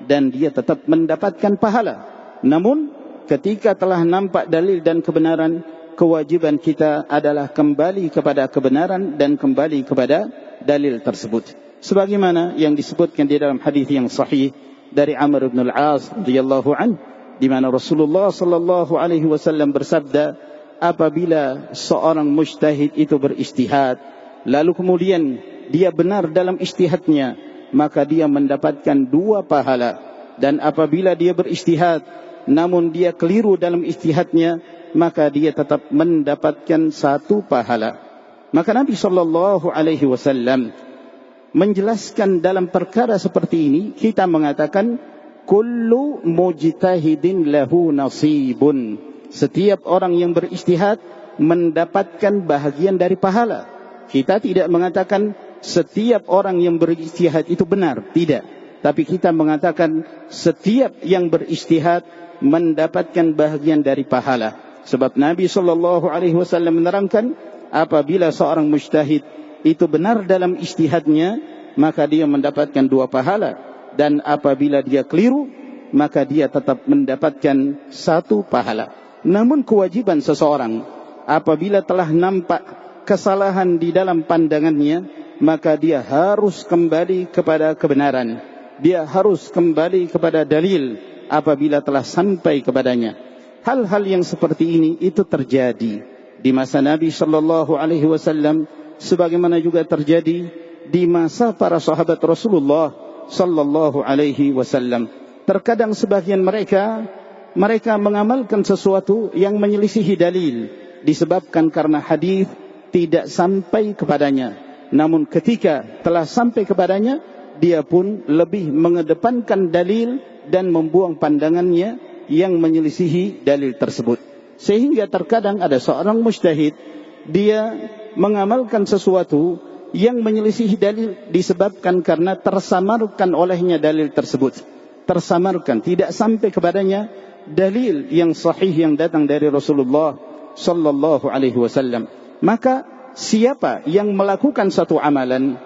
dan dia tetap mendapatkan pahala. Namun ketika telah nampak dalil dan kebenaran, kewajiban kita adalah kembali kepada kebenaran dan kembali kepada dalil tersebut. Sebagaimana yang disebutkan di dalam hadis yang sahih dari Amr bin al-As radhiyallahu anhu, di mana Rasulullah sallallahu alaihi wasallam bersabda, apabila seorang mujtahid itu beristihad, lalu kemudian dia benar dalam ijtihadnya, maka dia mendapatkan 2 pahala. Dan apabila dia beristihad namun dia keliru dalam ijtihadnya, maka dia tetap mendapatkan 1 pahala. Maka Nabi sallallahu alaihi wasallam menjelaskan dalam perkara seperti ini, kita mengatakan kullu mujtahidin lahu nasibun. Setiap orang yang berijtihad mendapatkan bahagian dari pahala. Kita tidak mengatakan setiap orang yang berijtihad itu benar, tidak. Tapi kita mengatakan setiap yang berijtihad mendapatkan bahagian dari pahala. Sebab Nabi sallallahu alaihi wasallam menerangkan, apabila seorang mujtahid itu benar dalam ijtihadnya, maka dia mendapatkan 2 pahala. Dan apabila dia keliru, maka dia tetap mendapatkan 1 pahala. Namun kewajiban seseorang apabila telah nampak kesalahan di dalam pandangannya, maka dia harus kembali kepada kebenaran. Dia harus kembali kepada dalil apabila telah sampai kepadanya. Hal-hal yang seperti ini itu terjadi di masa Nabi sallallahu alaihi wasallam, sebagaimana juga terjadi di masa para sahabat Rasulullah sallallahu alaihi wasallam. Terkadang sebagian mereka mengamalkan sesuatu yang menyelisihi dalil disebabkan karena hadis tidak sampai kepadanya. Namun ketika telah sampai kepadanya, dia pun lebih mengedepankan dalil dan membuang pandangannya yang menyelisihi dalil tersebut. Sehingga terkadang ada seorang mujtahid, dia mengamalkan sesuatu yang menyelisihi dalil disebabkan karena tersamarkan olehnya dalil tersebut. Tersamarkan, tidak sampai kepadanya dalil yang sahih yang datang dari Rasulullah sallallahu alaihi wasallam. Maka siapa yang melakukan satu amalan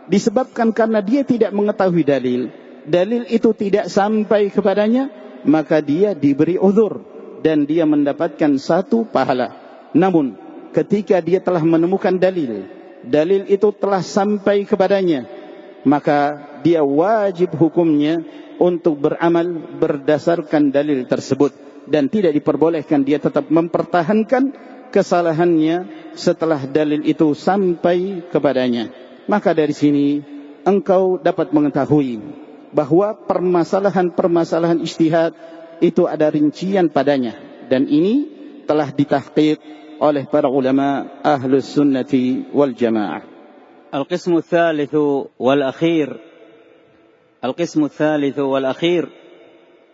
disebabkan karena dia tidak mengetahui dalil itu tidak sampai kepadanya, maka dia diberi uzur dan dia mendapatkan satu pahala. Namun ketika dia telah menemukan dalil itu telah sampai kepadanya, maka dia wajib hukumnya untuk beramal berdasarkan dalil tersebut, dan tidak diperbolehkan dia tetap mempertahankan kesalahannya setelah dalil itu sampai kepadanya. Maka dari sini engkau dapat mengetahui bahwa permasalahan-permasalahan ijtihad itu ada rincian padanya, dan ini telah ditahqiq oleh para ulama ahlus sunnati wal jamaah. القسم الثالث والأخير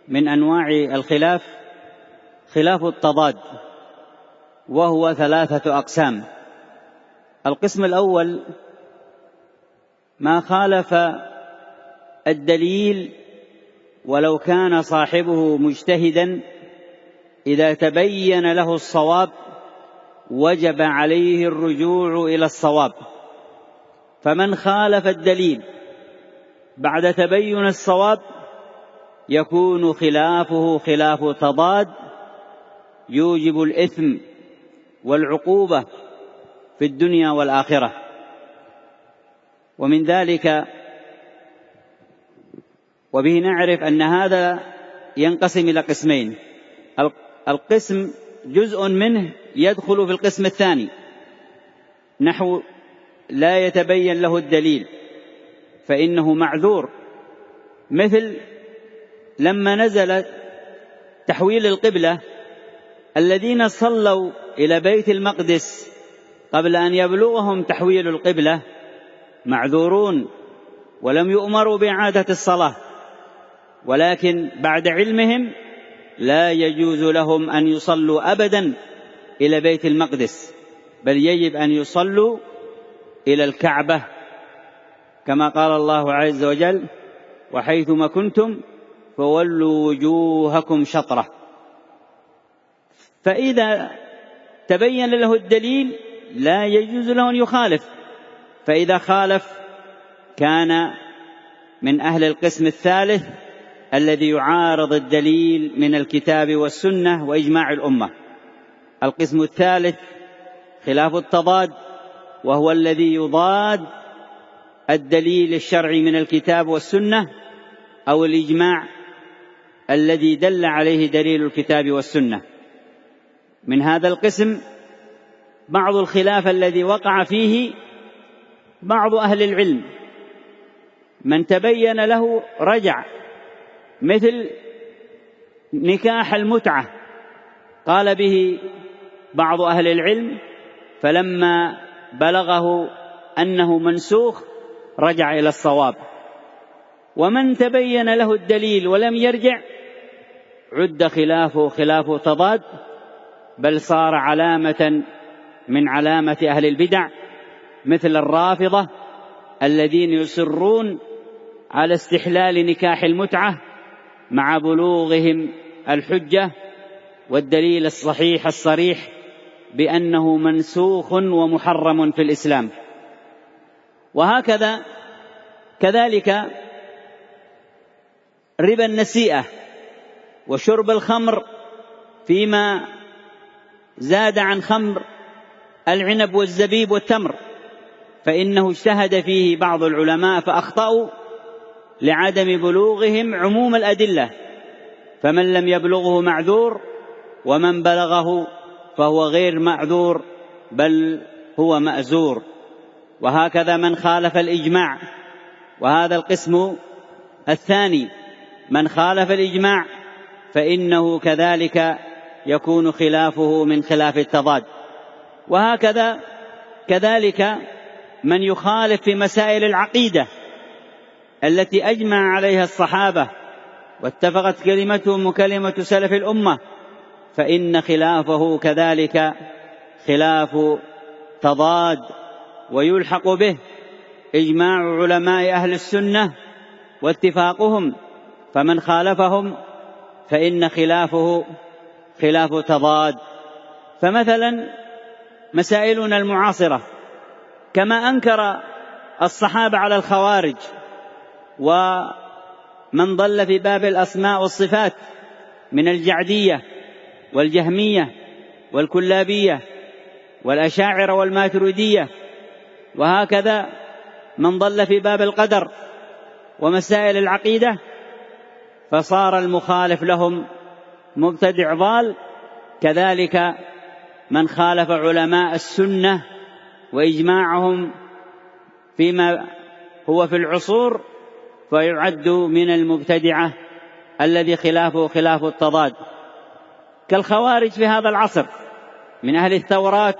من أنواع الخلاف خلاف التضاد، وهو 3 أقسام. القسم الأول ما خالف الدليل ولو كان صاحبه مجتهدا، إذا تبين له الصواب وجب عليه الرجوع إلى الصواب. فمن خالف الدليل بعد تبين الصواب يكون خلافه خلاف تضاد يوجب الإثم والعقوبة في الدنيا والآخرة. ومن ذلك وبه نعرف أن هذا ينقسم إلى قسمين. القسم جزء منه يدخل في القسم الثاني، نحو لا يتبين له الدليل فإنه معذور، مثل لما نزل تحويل القبلة، الذين صلوا إلى بيت المقدس قبل أن يبلغهم تحويل القبلة معذورون ولم يؤمروا بإعادة الصلاة، ولكن بعد علمهم لا يجوز لهم أن يصلوا أبدا إلى بيت المقدس، بل يجب أن يصلوا إلى الكعبة، كما قال الله عز وجل: وحيثما كنتم فولوا وجوهكم شطرة. فإذا تبين له الدليل لا يجوز له أن يخالف، فإذا خالف كان من أهل القسم الثالث الذي يعارض الدليل من الكتاب والسنة وإجماع الأمة. القسم الثالث خلاف التضاد، وهو الذي يضاد الدليل الشرعي من الكتاب والسنة أو الإجماع الذي دل عليه دليل الكتاب والسنة. من هذا القسم بعض الخلاف الذي وقع فيه بعض أهل العلم، من تبين له رجع، مثل نكاح المتعة قال به بعض أهل العلم، فلما بلغه أنه منسوخ رجع إلى الصواب. ومن تبين له الدليل ولم يرجع عد خلافه خلاف تضاد، بل صار علامة من علامة أهل البدع، مثل الرافضة الذين يصرون على استحلال نكاح المتعة مع بلوغهم الحجة والدليل الصحيح الصريح بأنه منسوخ ومحرم في الإسلام. وهكذا كذلك ربا النسيئة وشرب الخمر فيما زاد عن خمر العنب والزبيب والتمر، فإنه اجتهد فيه بعض العلماء فأخطأوا لعدم بلوغهم عموم الأدلة، فمن لم يبلغه معذور، ومن بلغه فهو غير معذور بل هو مأزور. وهكذا من خالف الإجماع، وهذا القسم الثاني، من خالف الإجماع فإنه كذلك يكون خلافه من خلاف التضاد. وهكذا كذلك من يخالف في مسائل العقيدة التي أجمع عليها الصحابة واتفقت كلمتهم وكلمة سلف الأمة، فإن خلافه كذلك خلاف تضاد، ويلحق به إجماع علماء أهل السنة واتفاقهم، فمن خالفهم فإن خلافه خلاف تضاد. فمثلا مسائلنا المعاصرة، كما أنكر الصحابة على الخوارج ومن ضل في باب الأسماء والصفات من الجعدية والجهمية والكلابية والأشاعرة والماتريدية، وهكذا من ضل في باب القدر ومسائل العقيدة، فصار المخالف لهم مبتدع ضال. كذلك من خالف علماء السنة وإجماعهم فيما هو في العصور فيعد من المبتدعة الذي خلافه خلاف التضاد، كالخوارج في هذا العصر من أهل الثورات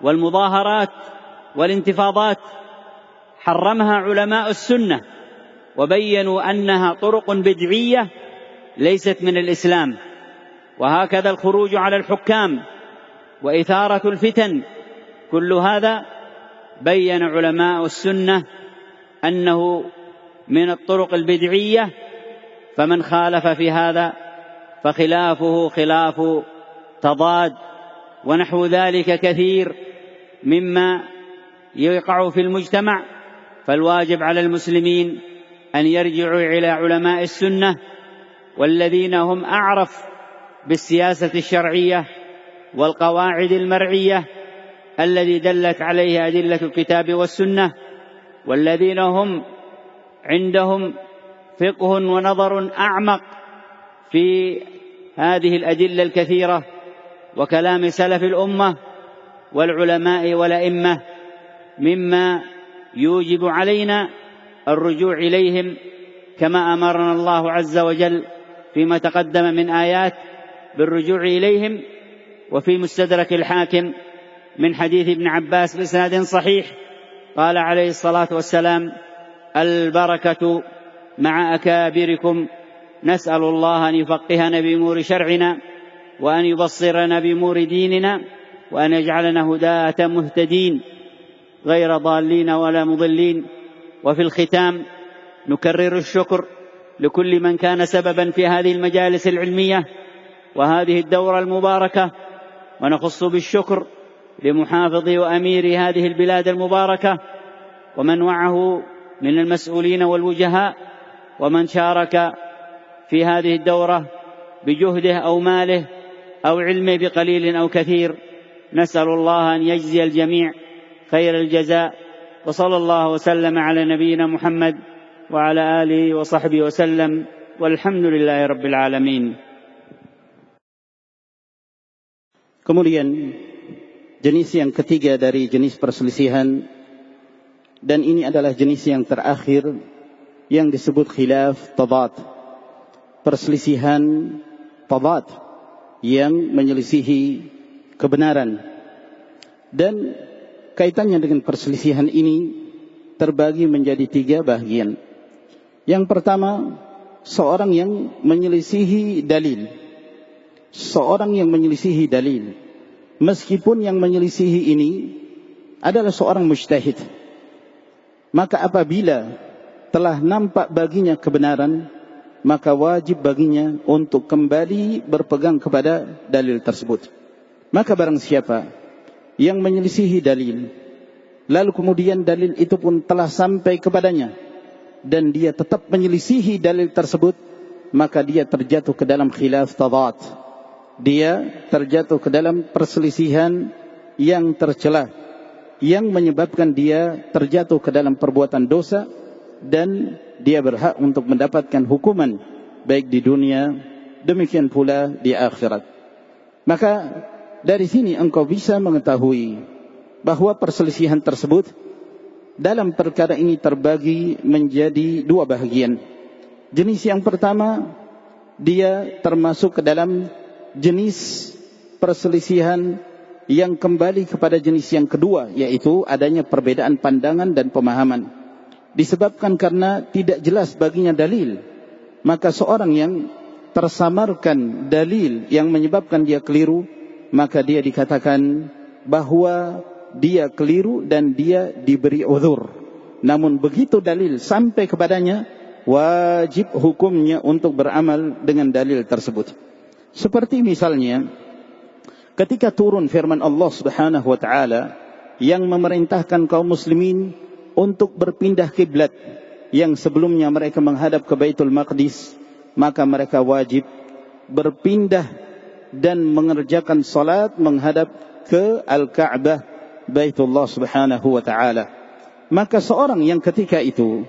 والمظاهرات والانتفاضات، حرمها علماء السنة وبينوا أنها طرق بدعية ليست من الإسلام. وهكذا الخروج على الحكام وإثارة الفتن، كل هذا بين علماء السنة أنه من الطرق البدعية، فمن خالف في هذا فخلافه خلاف تضاد. ونحو ذلك كثير مما يقع في المجتمع، فالواجب على المسلمين أن يرجعوا إلى علماء السنة والذين هم أعرف بالسياسة الشرعية والقواعد المرعية الذي دلت عليه أدلة الكتاب والسنة، والذين هم عندهم فقه ونظر أعمق في هذه الأدلة الكثيرة وكلام سلف الأمة والعلماء والأئمة، مما يوجب علينا الرجوع إليهم كما أمرنا الله عز وجل فيما تقدم من آيات بالرجوع إليهم. وفي مستدرك الحاكم من حديث ابن عباس بإسناد صحيح قال عليه الصلاة والسلام: البركة مع أكابركم، نسأل الله أن يفقهنا بأمور شرعنا وأن يبصرنا بأمور ديننا وأن يجعلنا هداة مهتدين غير ضالين ولا مضلين. وفي الختام نكرر الشكر لكل من كان سببا في هذه المجالس العلمية وهذه الدورة المباركة، ونخص بالشكر لمحافظ وأمير هذه البلاد المباركة ومن معه من المسؤولين والوجهاء ومن شارك في هذه الدورة بجهده أو ماله أو علمه بقليل أو كثير. نسأل الله أن يجزي الجميع خير الجزاء، وصلى الله وسلم على نبينا محمد وعلى آله وصحبه وسلم، والحمد لله رب العالمين. Kemudian jenis yang ketiga dari jenis perselisihan, dan ini adalah jenis yang terakhir yang disebut khilaf tadad, perselisihan tadad yang menyelisihi kebenaran. Dan kaitannya dengan perselisihan ini terbagi menjadi 3 bagian. Yang pertama, seorang yang menyelisihi dalil. Seorang yang menyelisihi dalil, meskipun yang menyelisihi ini adalah seorang mujtahid, maka apabila telah nampak baginya kebenaran, maka wajib baginya untuk kembali berpegang kepada dalil tersebut. Maka barang siapa yang menyelisihi dalil, lalu kemudian dalil itu pun telah sampai kepadanya, dan dia tetap menyelisihi dalil tersebut, maka dia terjatuh ke dalam khilaf tadad. Dia terjatuh ke dalam perselisihan yang tercela, yang menyebabkan dia terjatuh ke dalam perbuatan dosa, dan dia berhak untuk mendapatkan hukuman baik di dunia, demikian pula di akhirat. Maka dari sini engkau bisa mengetahui bahwa perselisihan tersebut dalam perkara ini terbagi menjadi 2 bahagian. Jenis yang pertama, dia termasuk ke dalam jenis perselisihan yang kembali kepada jenis yang kedua, yaitu adanya perbedaan pandangan dan pemahaman. Disebabkan karena tidak jelas baginya dalil, maka seorang yang tersamarkan dalil yang menyebabkan dia keliru, maka dia dikatakan bahwa dia keliru dan dia diberi uzur. Namun begitu dalil sampai kepadanya, wajib hukumnya untuk beramal dengan dalil tersebut. Seperti misalnya ketika turun firman Allah Subhanahu wa taala yang memerintahkan kaum muslimin untuk berpindah kiblat, yang sebelumnya mereka menghadap ke Baitul Maqdis, maka mereka wajib berpindah dan mengerjakan salat menghadap ke Al-Ka'bah, Baitullah Subhanahu wa taala. Maka seorang yang ketika itu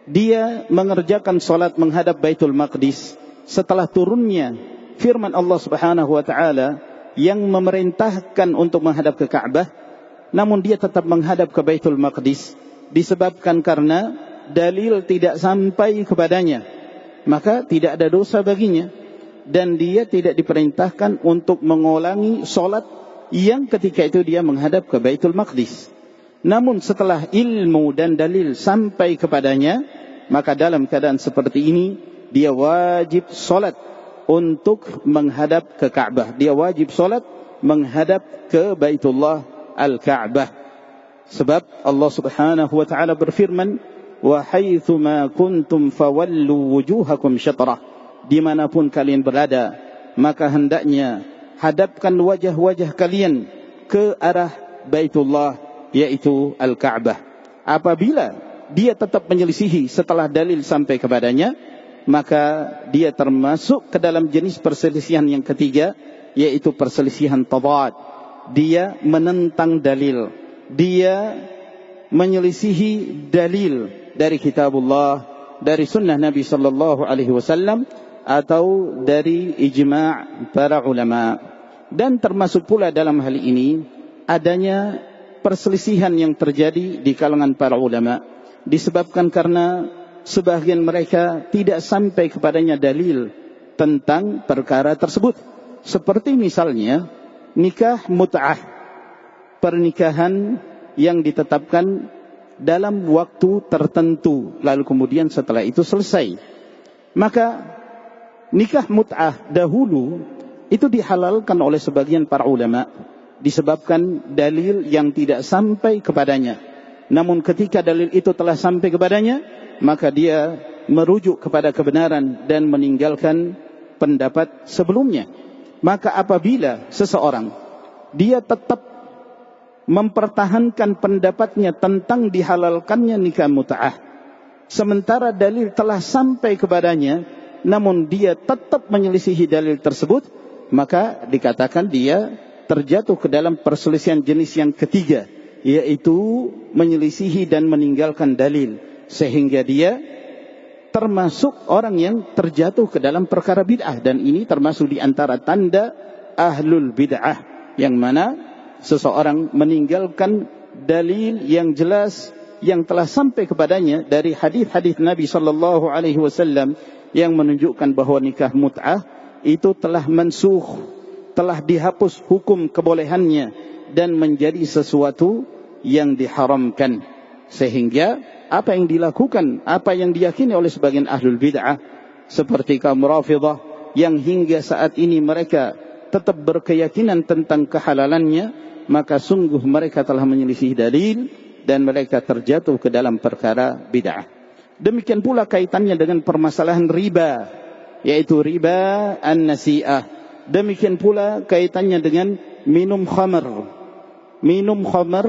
dia mengerjakan salat menghadap Baitul Maqdis setelah turunnya firman Allah Subhanahu wa taala yang memerintahkan untuk menghadap ke Ka'bah, namun dia tetap menghadap ke Baitul Maqdis disebabkan karena dalil tidak sampai kepadanya, maka tidak ada dosa baginya dan dia tidak diperintahkan untuk mengulangi salat yang ketika itu dia menghadap ke Baitul Maqdis. Namun setelah ilmu dan dalil sampai kepadanya, maka dalam keadaan seperti ini dia wajib salat untuk menghadap ke Ka'bah. Dia wajib salat menghadap ke Baitullah Al-Ka'bah. Sebab Allah Subhanahu wa taala berfirman, "Wa haitsu ma kuntum fawallu wujuhakum syatrah." Dimanapun kalian berada, maka hendaknya hadapkan wajah-wajah kalian ke arah Baitullah, yaitu Al-Ka'bah. Apabila dia tetap menyelisihi setelah dalil sampai kepadanya, maka dia termasuk ke dalam jenis perselisihan yang ketiga, yaitu perselisihan tadad. Dia menentang dalil, dia menyelisihi dalil dari kitabullah, dari sunnah Nabi sallallahu alaihi wasallam, atau dari ijma' para ulama. Dan termasuk pula dalam hal ini adanya perselisihan yang terjadi di kalangan para ulama, disebabkan karena sebagian mereka tidak sampai kepadanya dalil tentang perkara tersebut. Seperti misalnya nikah mut'ah, pernikahan yang ditetapkan dalam waktu tertentu, lalu kemudian setelah itu selesai. Maka nikah mut'ah dahulu itu dihalalkan oleh sebagian para ulama disebabkan dalil yang tidak sampai kepadanya. Namun ketika dalil itu telah sampai kepadanya, maka dia merujuk kepada kebenaran dan meninggalkan pendapat sebelumnya. Maka apabila seseorang dia tetap mempertahankan pendapatnya tentang dihalalkannya nikah mut'ah, sementara dalil telah sampai kepadanya, namun dia tetap menyelisihi dalil tersebut, maka dikatakan dia terjatuh ke dalam perselisihan jenis yang ketiga, yaitu menyelisihi dan meninggalkan dalil, sehingga dia termasuk orang yang terjatuh ke dalam perkara bid'ah. Dan ini termasuk di antara tanda ahlul bid'ah, yang mana seseorang meninggalkan dalil yang jelas yang telah sampai kepadanya dari hadis-hadis Nabi sallallahu alaihi wasallam yang menunjukkan bahwa nikah mut'ah itu telah mansukh, telah dihapus hukum kebolehannya dan menjadi sesuatu yang diharamkan. Sehingga apa yang dilakukan, apa yang diyakini oleh sebagian ahlul bid'ah seperti kaum Rafidah yang hingga saat ini mereka tetap berkeyakinan tentang kehalalannya, maka sungguh mereka telah menyelisih dalil dan mereka terjatuh ke dalam perkara bid'ah. Demikian pula kaitannya dengan permasalahan riba, yaitu riba an-nasi'ah. Demikian pula kaitannya dengan minum khamar. Minum khamar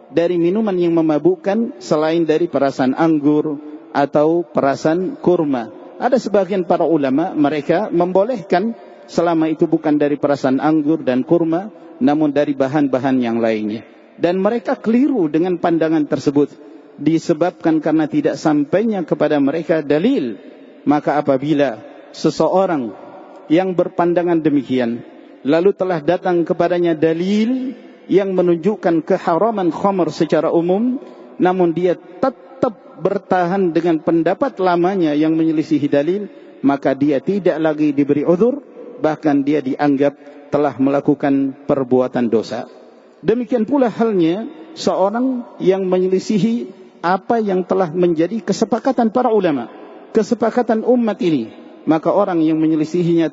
dari minuman yang memabukkan selain dari perasan anggur atau perasan kurma. Ada sebagian para ulama mereka membolehkan selama itu bukan dari perasan anggur dan kurma, namun dari bahan-bahan yang lainnya. Dan mereka keliru dengan pandangan tersebut disebabkan karena tidak sampainya kepada mereka dalil. Maka apabila seseorang yang berpandangan demikian lalu telah datang kepadanya dalil yang menunjukkan keharaman khamr secara umum, namun dia tetap bertahan dengan pendapat lamanya yang menyelisihi dalil, maka dia tidak lagi diberi uzur bahkan dia dianggap telah melakukan perbuatan dosa. Demikian pula halnya seorang yang menyelisihi apa yang telah menjadi kesepakatan para ulama, kesepakatan umat ini, maka orang yang menyelisihinya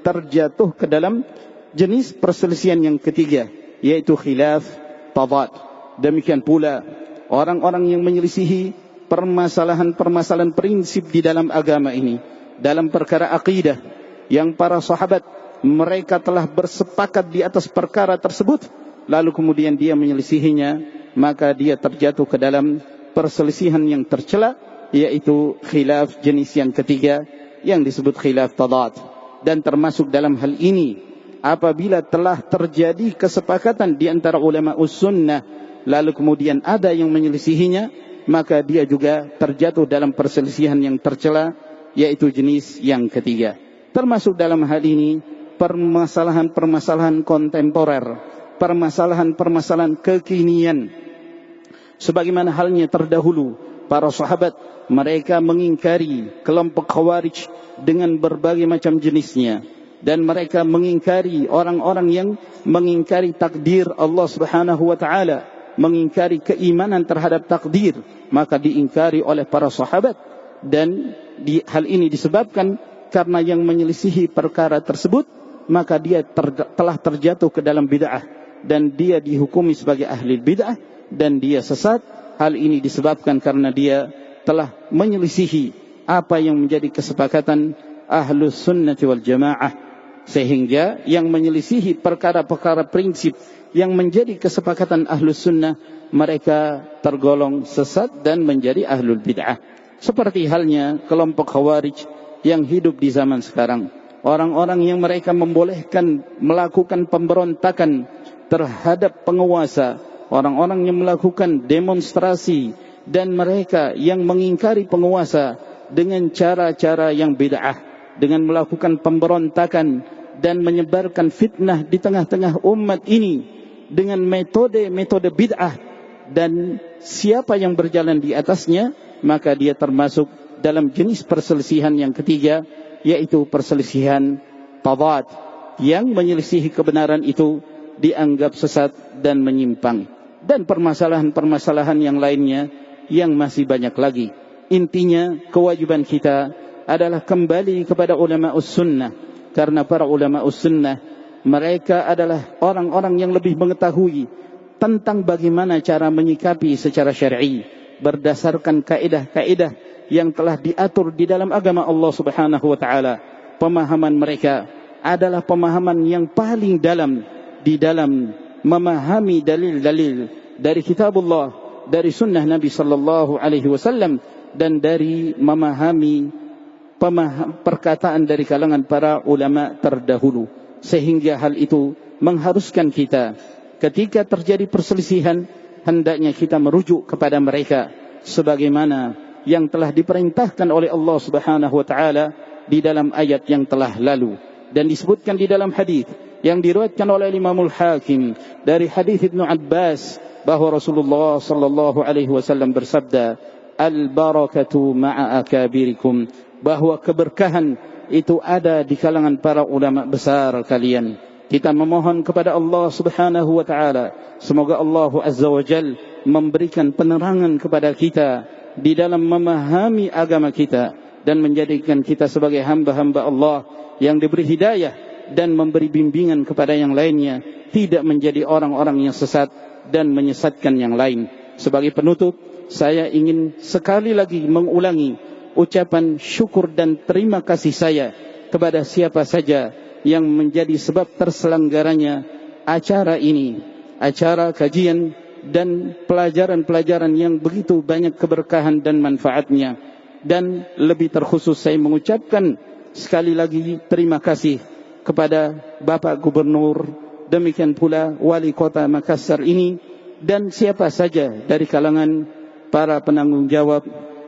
terjatuh ke dalam jenis perselisihan yang ketiga, yaitu khilaf tadad. Demikian pula orang-orang yang menyelisihi permasalahan-permasalahan prinsip di dalam agama ini, dalam perkara akidah yang para sahabat mereka telah bersepakat di atas perkara tersebut, lalu kemudian dia menyelisihinya, maka dia terjatuh ke dalam perselisihan yang tercela, yaitu khilaf jenis yang ketiga yang disebut khilaf tadad. Dan termasuk dalam hal ini, apabila telah terjadi kesepakatan di antara ulama sunnah, lalu kemudian ada yang menyelisihinya, maka dia juga terjatuh dalam perselisihan yang tercela, yaitu jenis yang ketiga. Termasuk dalam hal ini permasalahan-permasalahan kontemporer, permasalahan-permasalahan kekinian. Sebagaimana halnya terdahulu, para sahabat mereka mengingkari kelompok Khawarij dengan berbagai macam jenisnya, dan mereka mengingkari orang-orang yang mengingkari takdir Allah Subhanahu wa taala, mengingkari keimanan terhadap takdir, maka diingkari oleh para sahabat. Dan hal ini disebabkan karena yang menyelisihi perkara tersebut, maka dia telah terjatuh ke dalam bid'ah, dan dia dihukumi sebagai ahli bid'ah, dan dia sesat. Hal ini disebabkan karena dia telah menyelisihi apa yang menjadi kesepakatan ahlus sunnati wal jamaah, sehingga yang menyelisihi perkara-perkara prinsip yang menjadi kesepakatan ahlus sunnah, mereka tergolong sesat dan menjadi ahlul bid'ah. Seperti halnya kelompok Khawarij yang hidup di zaman sekarang, orang-orang yang mereka membolehkan melakukan pemberontakan terhadap penguasa, orang-orang yang melakukan demonstrasi, dan mereka yang mengingkari penguasa dengan cara-cara yang bid'ah, dengan melakukan pemberontakan dan menyebarkan fitnah di tengah-tengah umat ini dengan metode-metode bid'ah, dan siapa yang berjalan di atasnya, maka dia termasuk dalam jenis perselisihan yang ketiga, yaitu perselisihan tadad. Yang menyelisihi kebenaran itu dianggap sesat dan menyimpang. Dan permasalahan-permasalahan yang lainnya yang masih banyak lagi. Intinya, kewajiban kita adalah kembali kepada ulama sunnah, karena para ulama sunnah mereka adalah orang-orang yang lebih mengetahui tentang bagaimana cara menyikapi secara syar'i berdasarkan kaidah-kaidah yang telah diatur di dalam agama Allah Subhanahu wa taala. Pemahaman mereka adalah pemahaman yang paling dalam di dalam memahami dalil-dalil dari kitabullah, dari sunnah Nabi sallallahu alaihi wasallam, dan dari memahami perkataan dari kalangan para ulama terdahulu. Sehingga hal itu mengharuskan kita ketika terjadi perselisihan, hendaknya kita merujuk kepada mereka sebagaimana yang telah diperintahkan oleh Allah Subhanahu wa taala di dalam ayat yang telah lalu, dan disebutkan di dalam hadis yang diriwayatkan oleh Imamul Hakim dari hadis Ibnu Abbas, bahwa Rasulullah sallallahu alaihi wasallam bersabda, al-barakatu ma'a akabirikum, bahwa keberkahan itu ada di kalangan para ulama besar kalian. Kita memohon kepada Allah Subhanahu wa taala, semoga Allah Azza wa Jalla memberikan penerangan kepada kita di dalam memahami agama kita, dan menjadikan kita sebagai hamba-hamba Allah yang diberi hidayah dan memberi bimbingan kepada yang lainnya, tidak menjadi orang-orang yang sesat dan menyesatkan yang lain. Sebagai penutup, saya ingin sekali lagi mengulangi ucapan syukur dan terima kasih saya kepada siapa saja yang menjadi sebab terselenggaranya acara ini, acara kajian dan pelajaran-pelajaran yang begitu banyak keberkahan dan manfaatnya. Dan lebih terkhusus saya mengucapkan sekali lagi terima kasih kepada Bapak Gubernur, demikian pula Wali Kota Makassar ini, dan siapa saja dari kalangan para penanggung jawab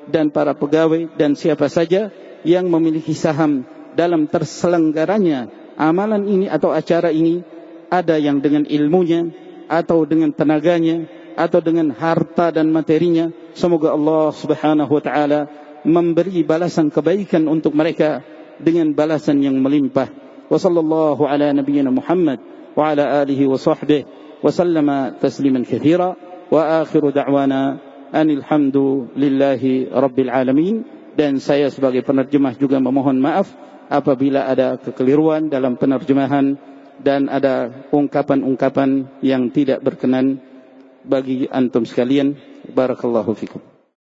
dan para pegawai, dan siapa saja yang memiliki saham dalam terselenggaranya amalan ini atau acara ini, ada yang dengan ilmunya, atau dengan tenaganya, atau dengan harta dan materinya. Semoga Allah Subhanahu wa taala memberi balasan kebaikan untuk mereka dengan balasan yang melimpah. Wa sallallahu ala nabiyyina Muhammad wa ala alihi wa sahbihi wa sallama tasliman katsira. Wa akhiru da'wana anil hamdulillahi rabbil alamin. Dan saya sebagai penerjemah juga memohon maaf apabila ada kekeliruan dalam penerjemahan dan ada ungkapan-ungkapan yang tidak berkenan bagi antum sekalian. Barakallahu fikum.